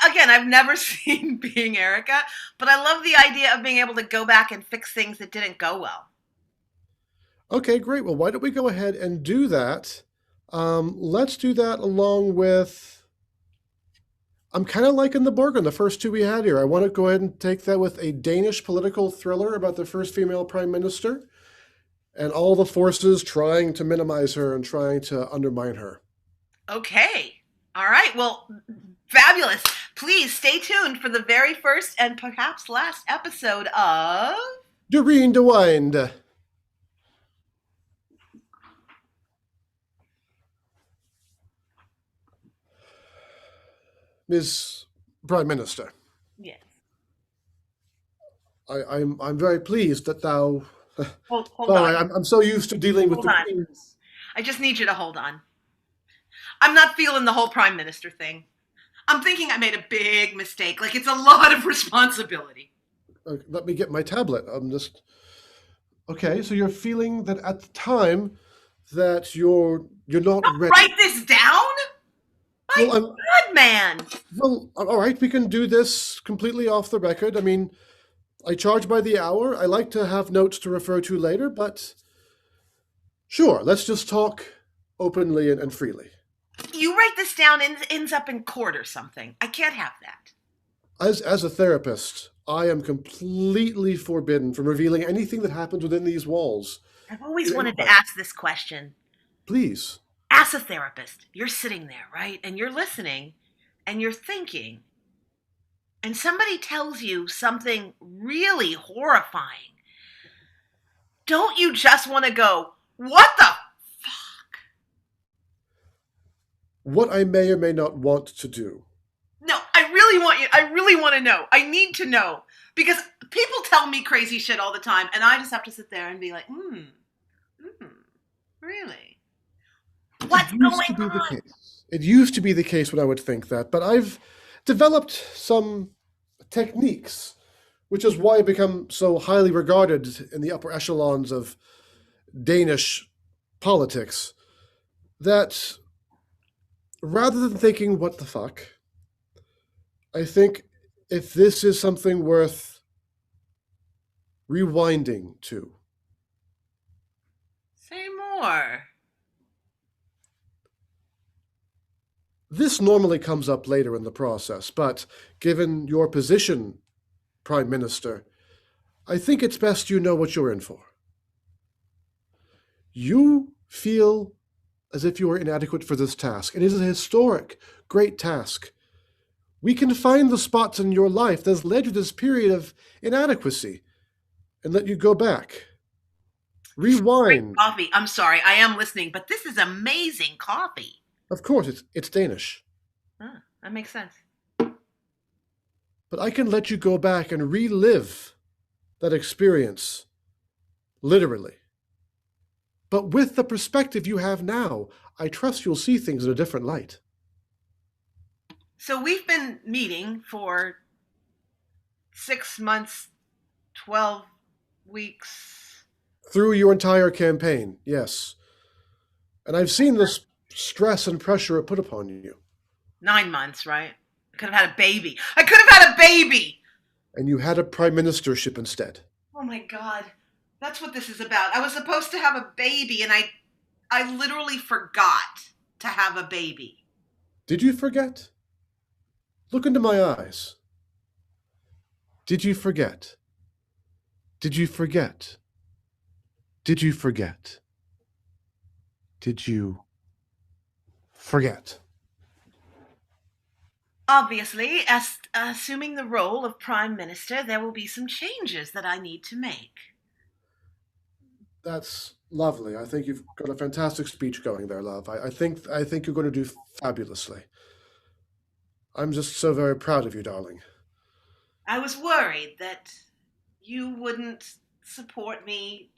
again, I've never seen Being Erica, but I love the idea of being able to go back and fix things that didn't go well. Okay, great. Well, why don't we go ahead and do that? Let's do that along with... I'm kind of liking the Borgen, the first two we had here. I want to go ahead and take that with a Danish political thriller about the first female prime minister and all the forces trying to minimize her and trying to undermine her. Okay. All right. Well, fabulous. Please stay tuned for the very first and perhaps last episode of... Dere, Dewind. Ms. Prime Minister. Yes. I'm very pleased that thou... Hold on. I'm so used to dealing with Hold the on. queens. I just need you to hold on. I'm not feeling the whole prime minister thing. I'm thinking I made a big mistake. Like, it's a lot of responsibility. Let me get my tablet. Okay, so you're feeling that at the time that you're not ready. Write this down? My Well, God, man. well, all right, we can do this completely off the record. I mean, I charge by the hour. I like to have notes to refer to later, but sure, let's just talk openly and freely. You write this down and it ends up in court or something. I can't have that. As a therapist, I am completely forbidden from revealing anything that happens within these walls. I've always To wanted to anybody. ask this question. Please. As a therapist, you're sitting there, right? And you're listening and you're thinking. And somebody tells you something really horrifying. Don't you just want to go, what the fuck? What I may or may not want to do. No, I really want to know. I need to know. Because people tell me crazy shit all the time, and I just have to sit there and be like, really? What's going on? It used to be the case when I would think that, but I've developed some techniques, which is why I've become so highly regarded in the upper echelons of Danish politics, that rather than thinking, what the fuck, I think if this is something worth rewinding to. Say more. This normally comes up later in the process, but given your position, Prime Minister, I think it's best you know what you're in for. You feel as if you are inadequate for this task, and it is a historic, great task. We can find the spots in your life that has led you to this period of inadequacy and let you go back. Rewind. Great coffee. I'm sorry, I am listening, but this is amazing coffee. Of course, it's Danish. That makes sense. But I can let you go back and relive that experience, literally. But with the perspective you have now, I trust you'll see things in a different light. So we've been meeting for 6 months, 12 weeks. Through your entire campaign, yes. And I've seen this stress and pressure it put upon you. 9 months, right? I could have had a baby. I could have had a baby! And you had a prime ministership instead. Oh my God. That's what this is about. I was supposed to have a baby and I literally forgot to have a baby. Did you forget? Look into my eyes. Did you forget? Did you forget? Did you forget? Did you forget? Obviously, as assuming the role of Prime Minister, there will be some changes that I need to make. That's lovely. I think you've got a fantastic speech going there, love. I think you're going to do fabulously. I'm just so very proud of you, darling. I was worried that you wouldn't support me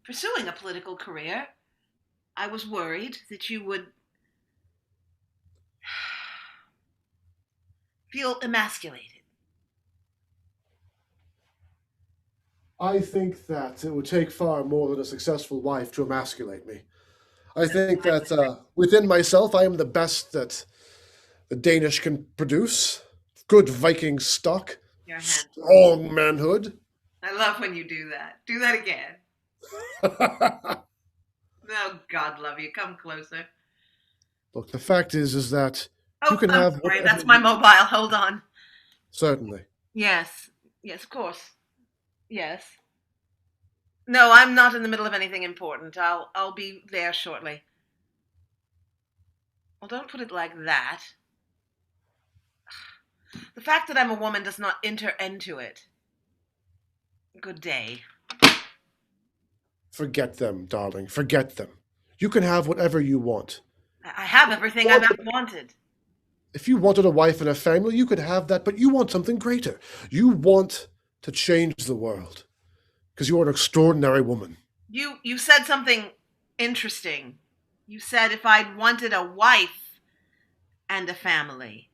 pursuing a political career. I was worried that you would feel emasculated. I think that it would take far more than a successful wife to emasculate me. I think that within myself, I am the best that the Danish can produce. Good Viking stock, Your hand. strong manhood. I love when you do that. Do that again. Oh, God love you. Come closer. Look, the fact is that Oh, you can I'm have sorry. whatever That's my mobile. Hold on. Certainly. Yes. Yes, of course. Yes. No, I'm not in the middle of anything important. I'll be there shortly. Well, don't put it like that. The fact that I'm a woman does not enter into it. Good day. Forget them, darling. Forget them. You can have whatever you want. I have everything I've ever wanted. If you wanted a wife and a family, you could have that, but you want something greater. You want to change the world because you are an extraordinary woman. You said something interesting. You said if I'd wanted a wife and a family.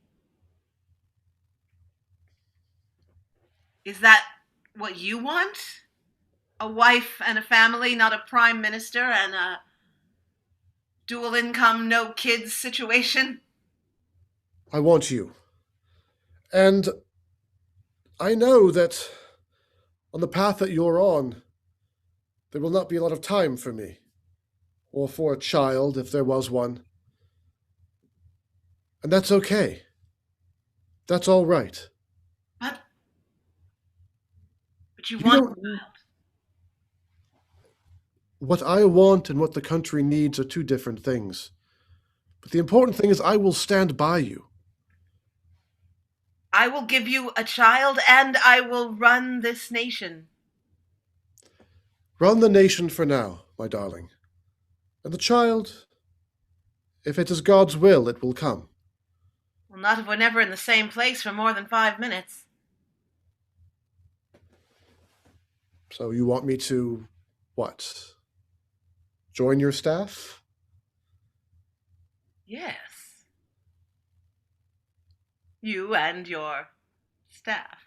Is that what you want? A wife and a family, not a prime minister and a dual income, no kids situation? I want you. And I know that on the path that you're on, there will not be a lot of time for me, or for a child if there was one. And that's okay. That's all right. But you You want don't. What I want and what the country needs are two different things. But the important thing is I will stand by you. I will give you a child and I will run this nation. Run the nation for now, my darling. And the child, if it is God's will, it will come. Well, not if we're never in the same place for more than 5 minutes. So you want me to, what? Join your staff? Yes. You and your staff.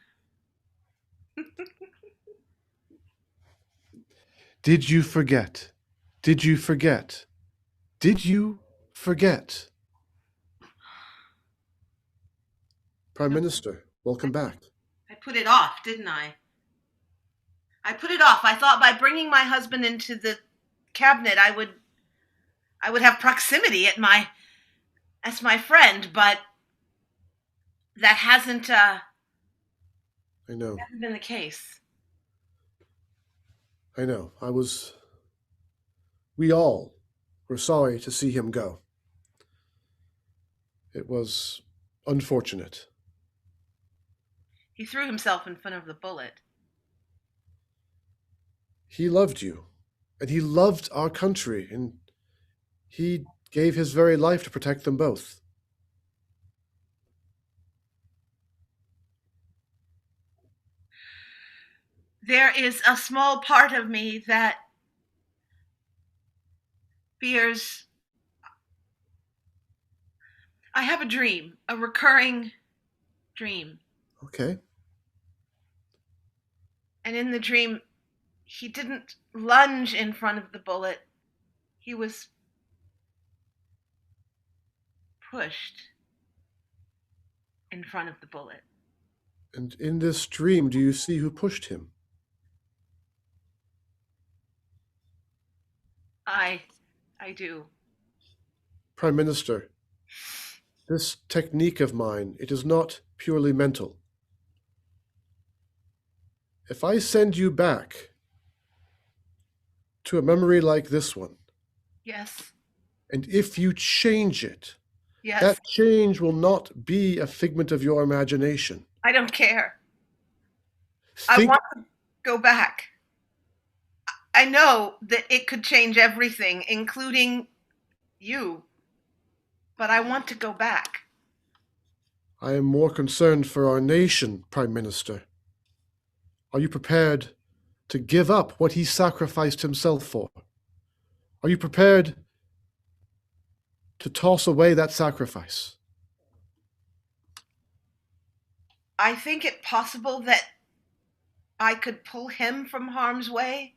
Did you forget? Did you forget? Did you forget? Prime Minister, welcome back. I put it off, didn't I? I put it off. I thought by bringing my husband into the cabinet, I would have proximity as my friend, but that hasn't I know. hasn't been the case. I know. We all were sorry to see him go. It was unfortunate. He threw himself in front of the bullet. He loved you, and he loved our country, and he gave his very life to protect them both. There is a small part of me that fears. I have a dream, a recurring dream. Okay. And in the dream, he didn't lunge in front of the bullet. He was pushed in front of the bullet. And in this dream, do you see who pushed him? I do. Prime Minister, this technique of mine, it is not purely mental. If I send you back to a memory like this one, Yes. and if you change it, Yes. that change will not be a figment of your imagination. I don't care. I Think, want to go back. I know that it could change everything, including you, but I want to go back. I am more concerned for our nation, Prime Minister. Are you prepared to give up what he sacrificed himself for? Are you prepared to toss away that sacrifice? I think it possible that I could pull him from harm's way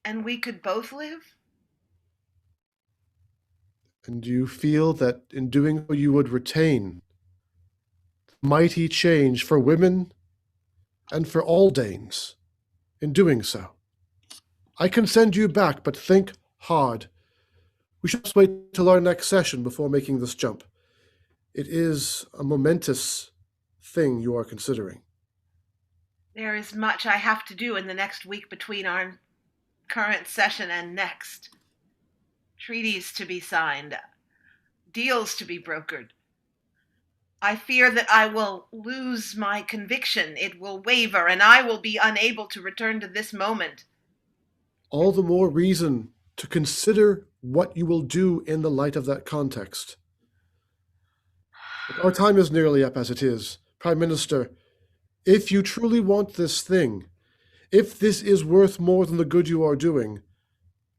and we could both live. And do you feel that in doing so you would retain mighty change for women and for all Danes in doing so? I can send you back, but think hard. We should just wait till our next session before making this jump. It is a momentous thing you are considering. There is much I have to do in the next week between our current session and next. Treaties to be signed, deals to be brokered. I fear that I will lose my conviction. It will waver, and I will be unable to return to this moment. All the more reason to consider what you will do in the light of that context. Our time is nearly up as it is. Prime Minister, if you truly want this thing, if this is worth more than the good you are doing,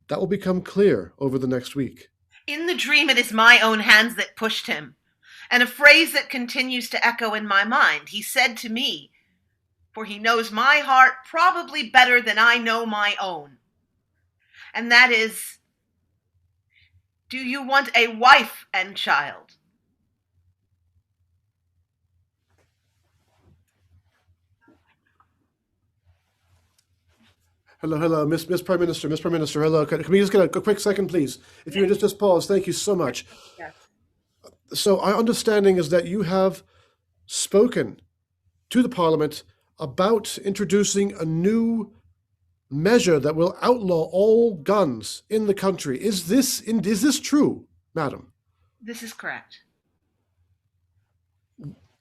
that will become clear over the next week. In the dream, it is my own hands that pushed him. And a phrase that continues to echo in my mind. He said to me, for he knows my heart probably better than I know my own. And that is, do you want a wife and child? Hello, Miss Prime Minister, Miss Prime Minister. Hello, can we just get a quick second, please? If you would just pause, thank you so much. Yes. So our understanding is that you have spoken to the Parliament about introducing a new measure that will outlaw all guns in the country. Is this true, madam? This is correct.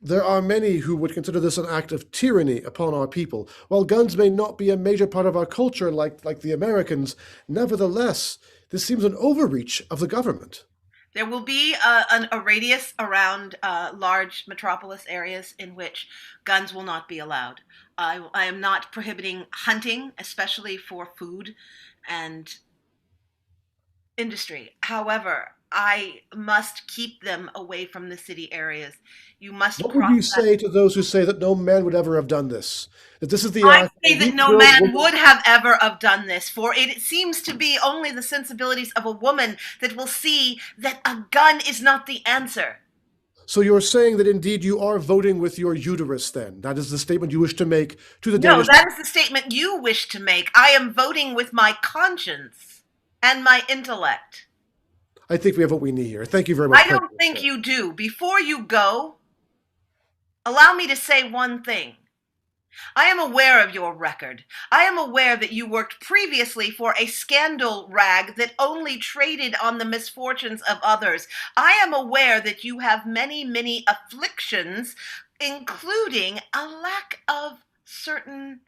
There are many who would consider this an act of tyranny upon our people. While guns may not be a major part of our culture like the Americans, nevertheless, this seems an overreach of the government. There will be a radius around large metropolis areas in which guns will not be allowed. I am not prohibiting hunting, especially for food and industry. However, I must keep them away from the city areas. You must. What would you say to those who say that no man would ever have done this? That this is the I act say that no man would have ever have done this, for it seems to be only the sensibilities of a woman that will see that a gun is not the answer. So you're saying that indeed you are voting with your uterus then? That is the statement you wish to make to the No, Danish... that is the statement you wish to make. I am voting with my conscience and my intellect. I think we have what we need here. Thank you very much. I don't think you do. Before you go, allow me to say one thing. I am aware of your record. I am aware that you worked previously for a scandal rag that only traded on the misfortunes of others. I am aware that you have many, many afflictions, including a lack of certain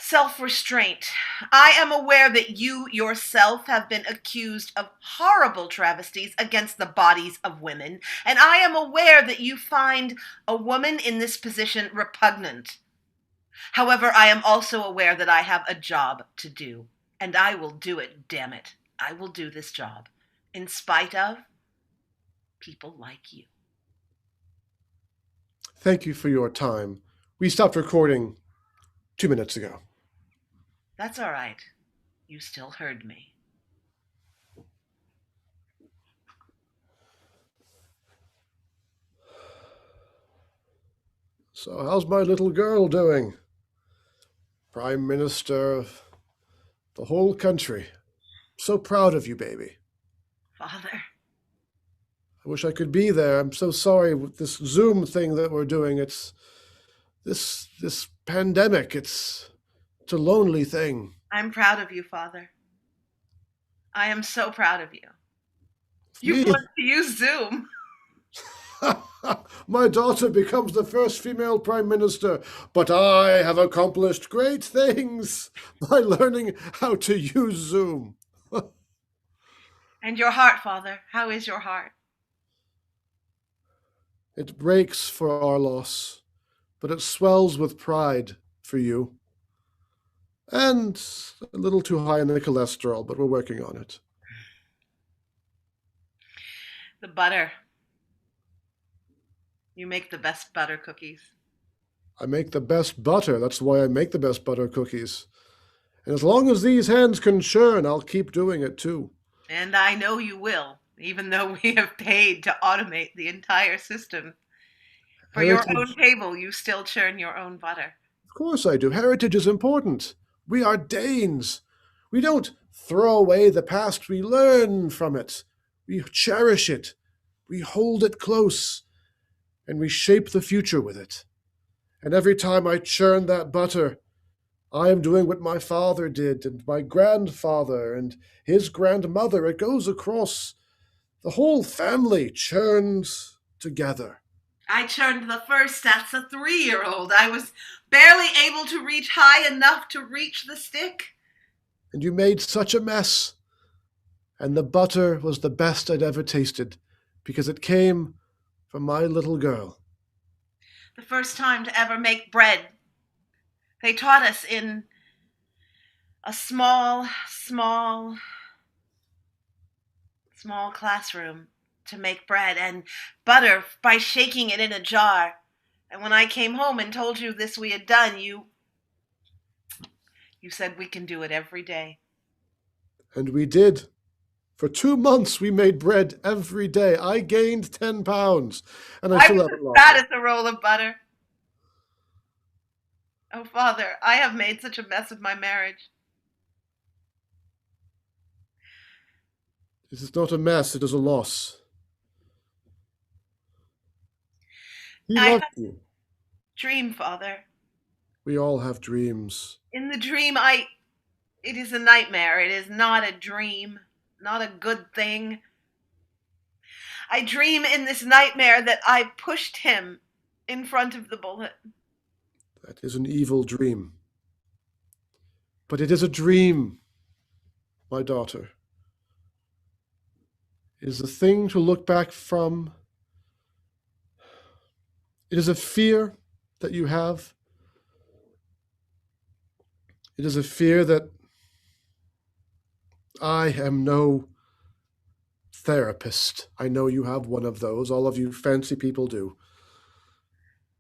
self-restraint. I am aware that you yourself have been accused of horrible travesties against the bodies of women, and I am aware that you find a woman in this position repugnant. However, I am also aware that I have a job to do, and I will do it, damn it. I will do this job, in spite of people like you. Thank you for your time. We stopped recording 2 minutes ago. That's all right. You still heard me. So how's my little girl doing? Prime Minister of the whole country. So proud of you, baby. Father. I wish I could be there. I'm so sorry with this Zoom thing that we're doing. It's this pandemic. It's a lonely thing. I'm proud of you, Father. I am so proud of you. You want to use Zoom. My daughter becomes the first female prime minister, but I have accomplished great things by learning how to use Zoom. And your heart, Father, how is your heart? It breaks for our loss, but it swells with pride for you. And a little too high in the cholesterol, but we're working on it. The butter. You make the best butter cookies. I make the best butter. That's why I make the best butter cookies. And as long as these hands can churn, I'll keep doing it too. And I know you will, even though we have paid to automate the entire system. For your own table, you still churn your own butter. Of course I do. Heritage is important. We are Danes. We don't throw away the past. We learn from it. We cherish it. We hold it close. And we shape the future with it. And every time I churn that butter, I am doing what my father did, and my grandfather, and his grandmother. It goes across the whole family, churns together. I churned the first as a 3-year-old. I was barely able to reach high enough to reach the stick. And you made such a mess. And the butter was the best I'd ever tasted, because it came from my little girl. The first time to ever make bread. They taught us in a small classroom to make bread and butter by shaking it in a jar. And when I came home and told you this we had done, you said we can do it every day. And we did. For 2 months, we made bread every day. I gained 10 pounds, and I still haven't lost That it. is a roll of butter. Oh, Father, I have made such a mess of my marriage. It is not a mess, it is a loss. He I loved have you. dream, Father. We all have dreams. In the dream, it is a nightmare. It is not a dream, not a good thing. I dream in this nightmare that I pushed him in front of the bullet. That is an evil dream. But it is a dream, my daughter. It is a thing to look back from. It is a fear that you have. It is a fear that I am no therapist. I know you have one of those. All of you fancy people do.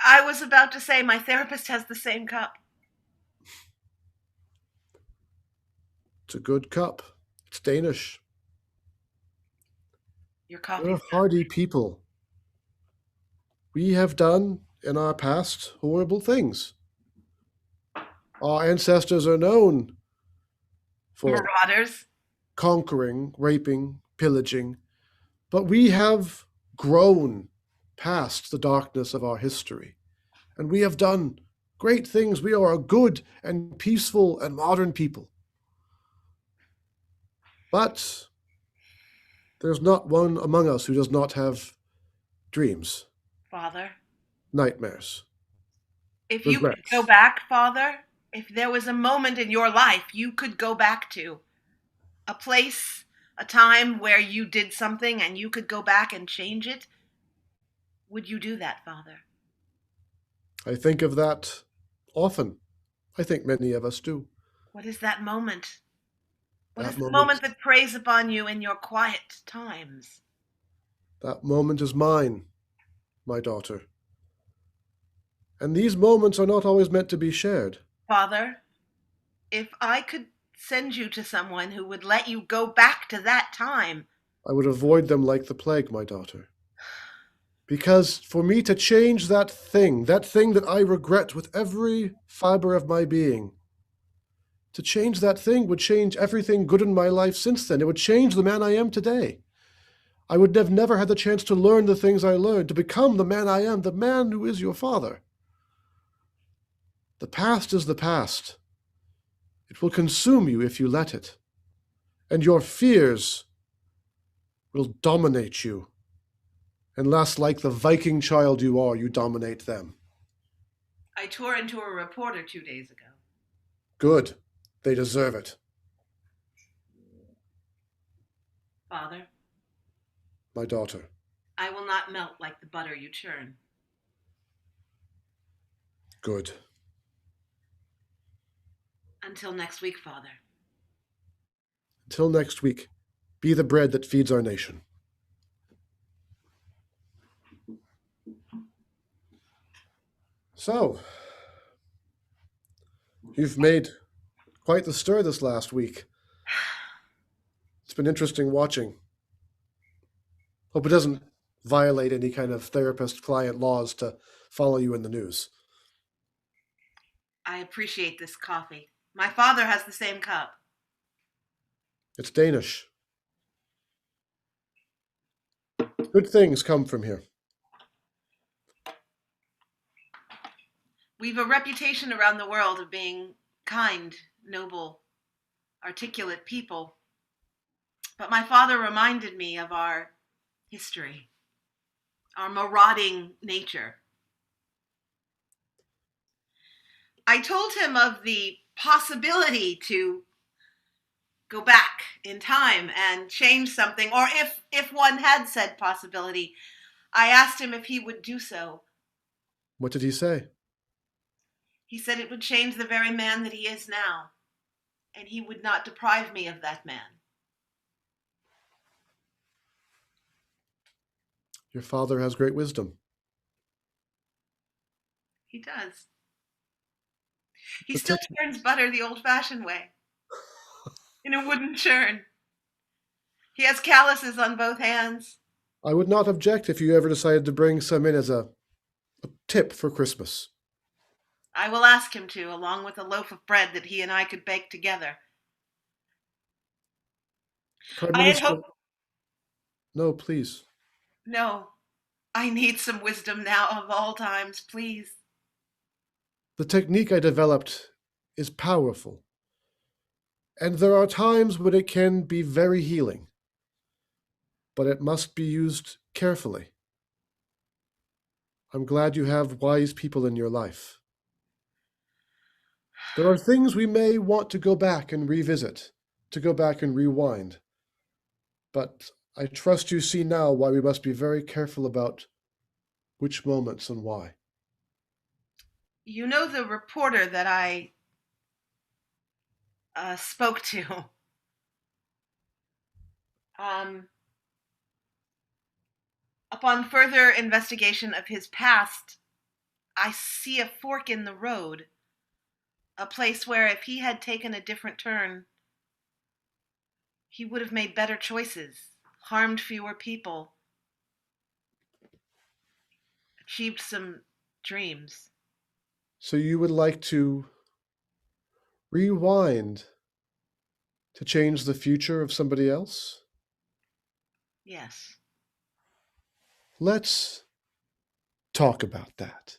I was about to say my therapist has the same cup. It's a good cup. It's Danish. Your coffee. We're hardy people. We have done in our past horrible things. Our ancestors are known for Marauders. conquering, raping, pillaging, but we have grown past the darkness of our history, and we have done great things. We are a good and peaceful and modern people. But there's not one among us who does not have dreams, Father, nightmares, if you could regrets. go back, Father, if there was a moment in your life you could go back to, a place, a time where you did something and you could go back and change it, would you do that, Father? I think of that often. I think many of us do. What is that moment? What That is the moment- moment that preys upon you in your quiet times? That moment is mine, my daughter. And these moments are not always meant to be shared. Father, if I could send you to someone who would let you go back to that time, I would avoid them like the plague, my daughter. Because for me to change that thing that I regret with every fiber of my being, to change that thing would change everything good in my life since then. It would change the man I am today. I would have never had the chance to learn the things I learned, to become the man I am, the man who is your father. The past is the past. It will consume you if you let it. And your fears will dominate you. Unless, like the Viking child you are, you dominate them. I tore into a reporter 2 days ago. Good. They deserve it. Father, My daughter. I will not melt like the butter you churn. Good. Until next week, Father. Until next week, be the bread that feeds our nation. So, you've made quite the stir this last week. It's been interesting watching. Hope it doesn't violate any kind of therapist-client laws to follow you in the news. I appreciate this coffee. My father has the same cup. It's Danish. Good things come from here. We've a reputation around the world of being kind, noble, articulate people. But my father reminded me of our history, our marauding nature. I told him of the possibility to go back in time and change something, or if one had said possibility, I asked him if he would do so. What did he say? He said it would change the very man that he is now, and he would not deprive me of that man. Your father has great wisdom. does. He still turns butter the old-fashioned way, in a wooden churn. He has calluses on both hands. I would not object if you ever decided to bring some in as a tip for Christmas. I will ask him to, along with a loaf of bread that he and I could bake together. Prime I had Minister. hoped... No, please. No, I need some wisdom now of all times, please. The technique I developed is powerful, and there are times when it can be very healing, but it must be used carefully. I'm glad you have wise people in your life. There are things we may want to go back and revisit, to go back and rewind, but I trust you see now why we must be very careful about which moments and why. You know the reporter that I spoke to? Upon further investigation of his past, I see a fork in the road. A place where if he had taken a different turn, he would have made better choices, harmed fewer people, achieved some dreams. So you would like to rewind to change the future of somebody else? Yes. Let's talk about that.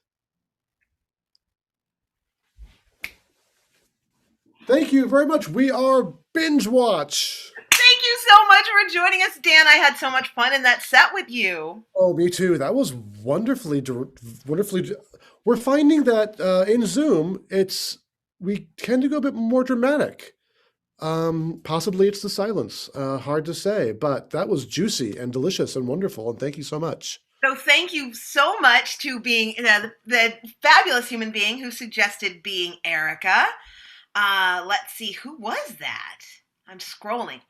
Thank you very much. We are Bingewatch. Thank you so much for joining us, Dan. I had so much fun in that set with you. Oh, me too. That was wonderfully. We're finding that in Zoom, we tend to go a bit more dramatic. Possibly it's the silence. Hard to say, but that was juicy and delicious and wonderful. And thank you so much. So thank you so much to being the fabulous human being who suggested being Erica. Let's see, who was that? I'm scrolling.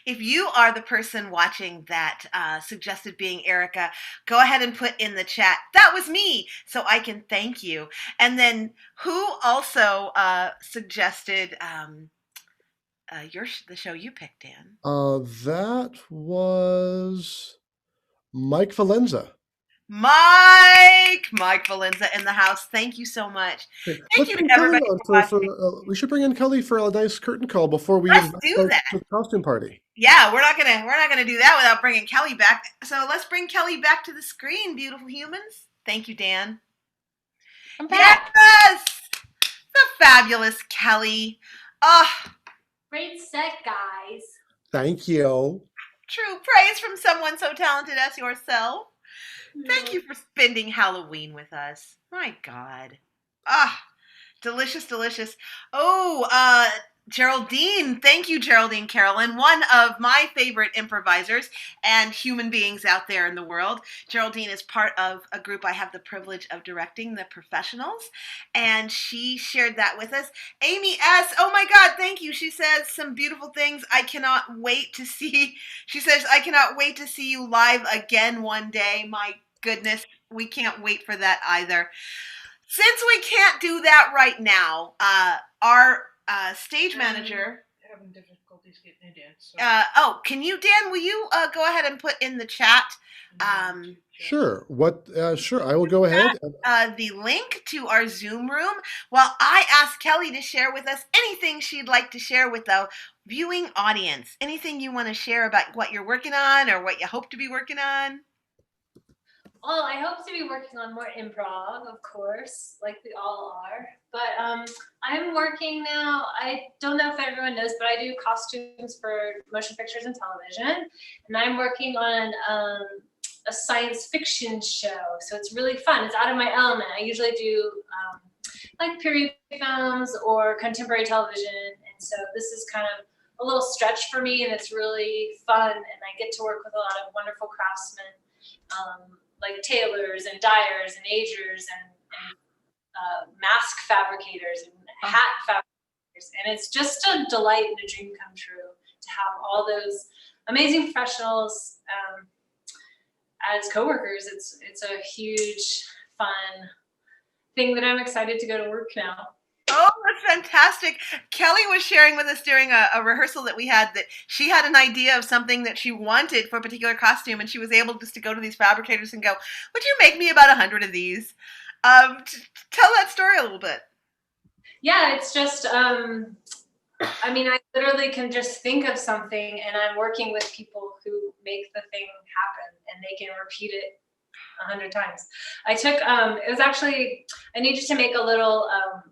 If you are the person watching that suggested being Erica, go ahead and put in the chat, that was me, so I can thank you. And then who also suggested the show you picked, Dan? That was Mike Valenza. Mike Valenza in the house. Thank you so much. Thank you to everybody we should bring in Kelly for a nice curtain call before we Let's do that. to the costume party. Yeah, we're not gonna do that without bringing Kelly back. So let's bring Kelly back to the screen, beautiful humans. Thank you, Dan. I'm back. Yes, the fabulous Kelly. Great set, guys. Thank you. True praise from someone so talented as yourself. Thank you for spending Halloween with us. My God. Delicious, delicious. Oh, Geraldine. Thank you, Geraldine Carolyn, one of my favorite improvisers and human beings out there in the world. Geraldine is part of a group I have the privilege of directing, The Professionals, and she shared that with us. Amy S. Oh my God, thank you. She says some beautiful things. I cannot wait to see. She says, I cannot wait to see you live again one day. My goodness, we can't wait for that either. Since we can't do that right now, our stage manager having difficulties getting it in. So. Can you, Dan? Will you go ahead and put in the chat? Sure. Sure. I will go ahead. The link to our Zoom room. Well, I asked Kelly to share with us anything she'd like to share with the viewing audience. Anything you want to share about what you're working on or what you hope to be working on? Well, I hope to be working on more improv, of course, like we all are. But I'm working now. I don't know if everyone knows, but I do costumes for motion pictures and television. And I'm working on a science fiction show. So it's really fun. It's out of my element. I usually do like period films or contemporary television. And so this is kind of a little stretch for me, and it's really fun. And I get to work with a lot of wonderful craftsmen. Like tailors and dyers and agers and mask fabricators and hat fabricators. And it's just a delight and a dream come true to have all those amazing professionals as coworkers, it's a huge fun thing that I'm excited to go to work now. Oh, that's fantastic. Kelly was sharing with us during a rehearsal that we had that she had an idea of something that she wanted for a particular costume, and she was able just to go to these fabricators and go, would you make me about 100 of these? Tell that story a little bit. Yeah, it's just, I mean, I literally can just think of something, and I'm working with people who make the thing happen, and they can repeat it 100 times. I took, it was actually, I needed to make a little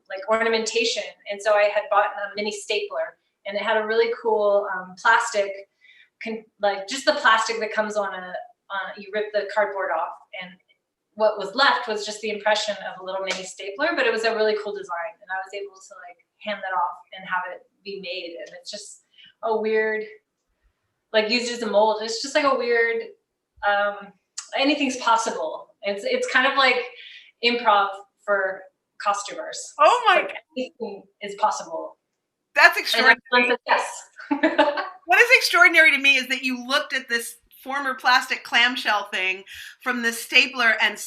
like ornamentation. And so I had bought a mini stapler, and it had a really cool plastic, like just the plastic that comes on you rip the cardboard off. And what was left was just the impression of a little mini stapler, but it was a really cool design. And I was able to like hand that off and have it be made. And it's just a weird, like used as a mold. It's just like a weird, anything's possible. It's kind of like improv for costumers. Oh my! Like anything is possible. That's extraordinary. And yes. What is extraordinary to me is that you looked at this former plastic clamshell thing from the stapler and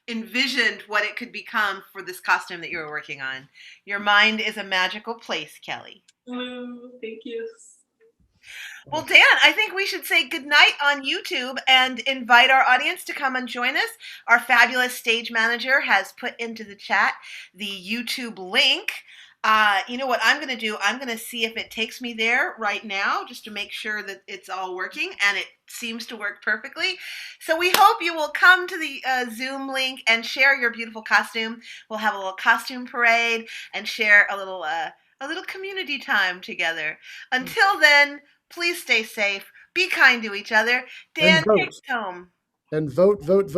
envisioned what it could become for this costume that you were working on. Your mind is a magical place, Kelly. Oh, thank you. Well, Dan, I think we should say goodnight on YouTube and invite our audience to come and join us. Our fabulous stage manager has put into the chat the YouTube link. You know what I'm going to do? I'm going to see if it takes me there right now just to make sure that it's all working, and it seems to work perfectly. So we hope you will come to the Zoom link and share your beautiful costume. We'll have a little costume parade and share a little community time together. Until then, please stay safe. Be kind to each other. Dan, take us home. And vote. Vote.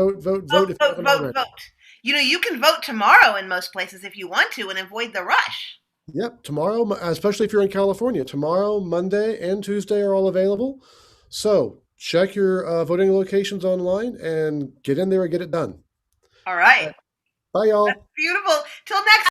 You know, you can vote tomorrow in most places if you want to and avoid the rush. Yep, tomorrow, especially if you're in California. Tomorrow, Monday, and Tuesday are all available. So check your voting locations online and get in there and get it done. All right. Bye, y'all. That's beautiful. Till next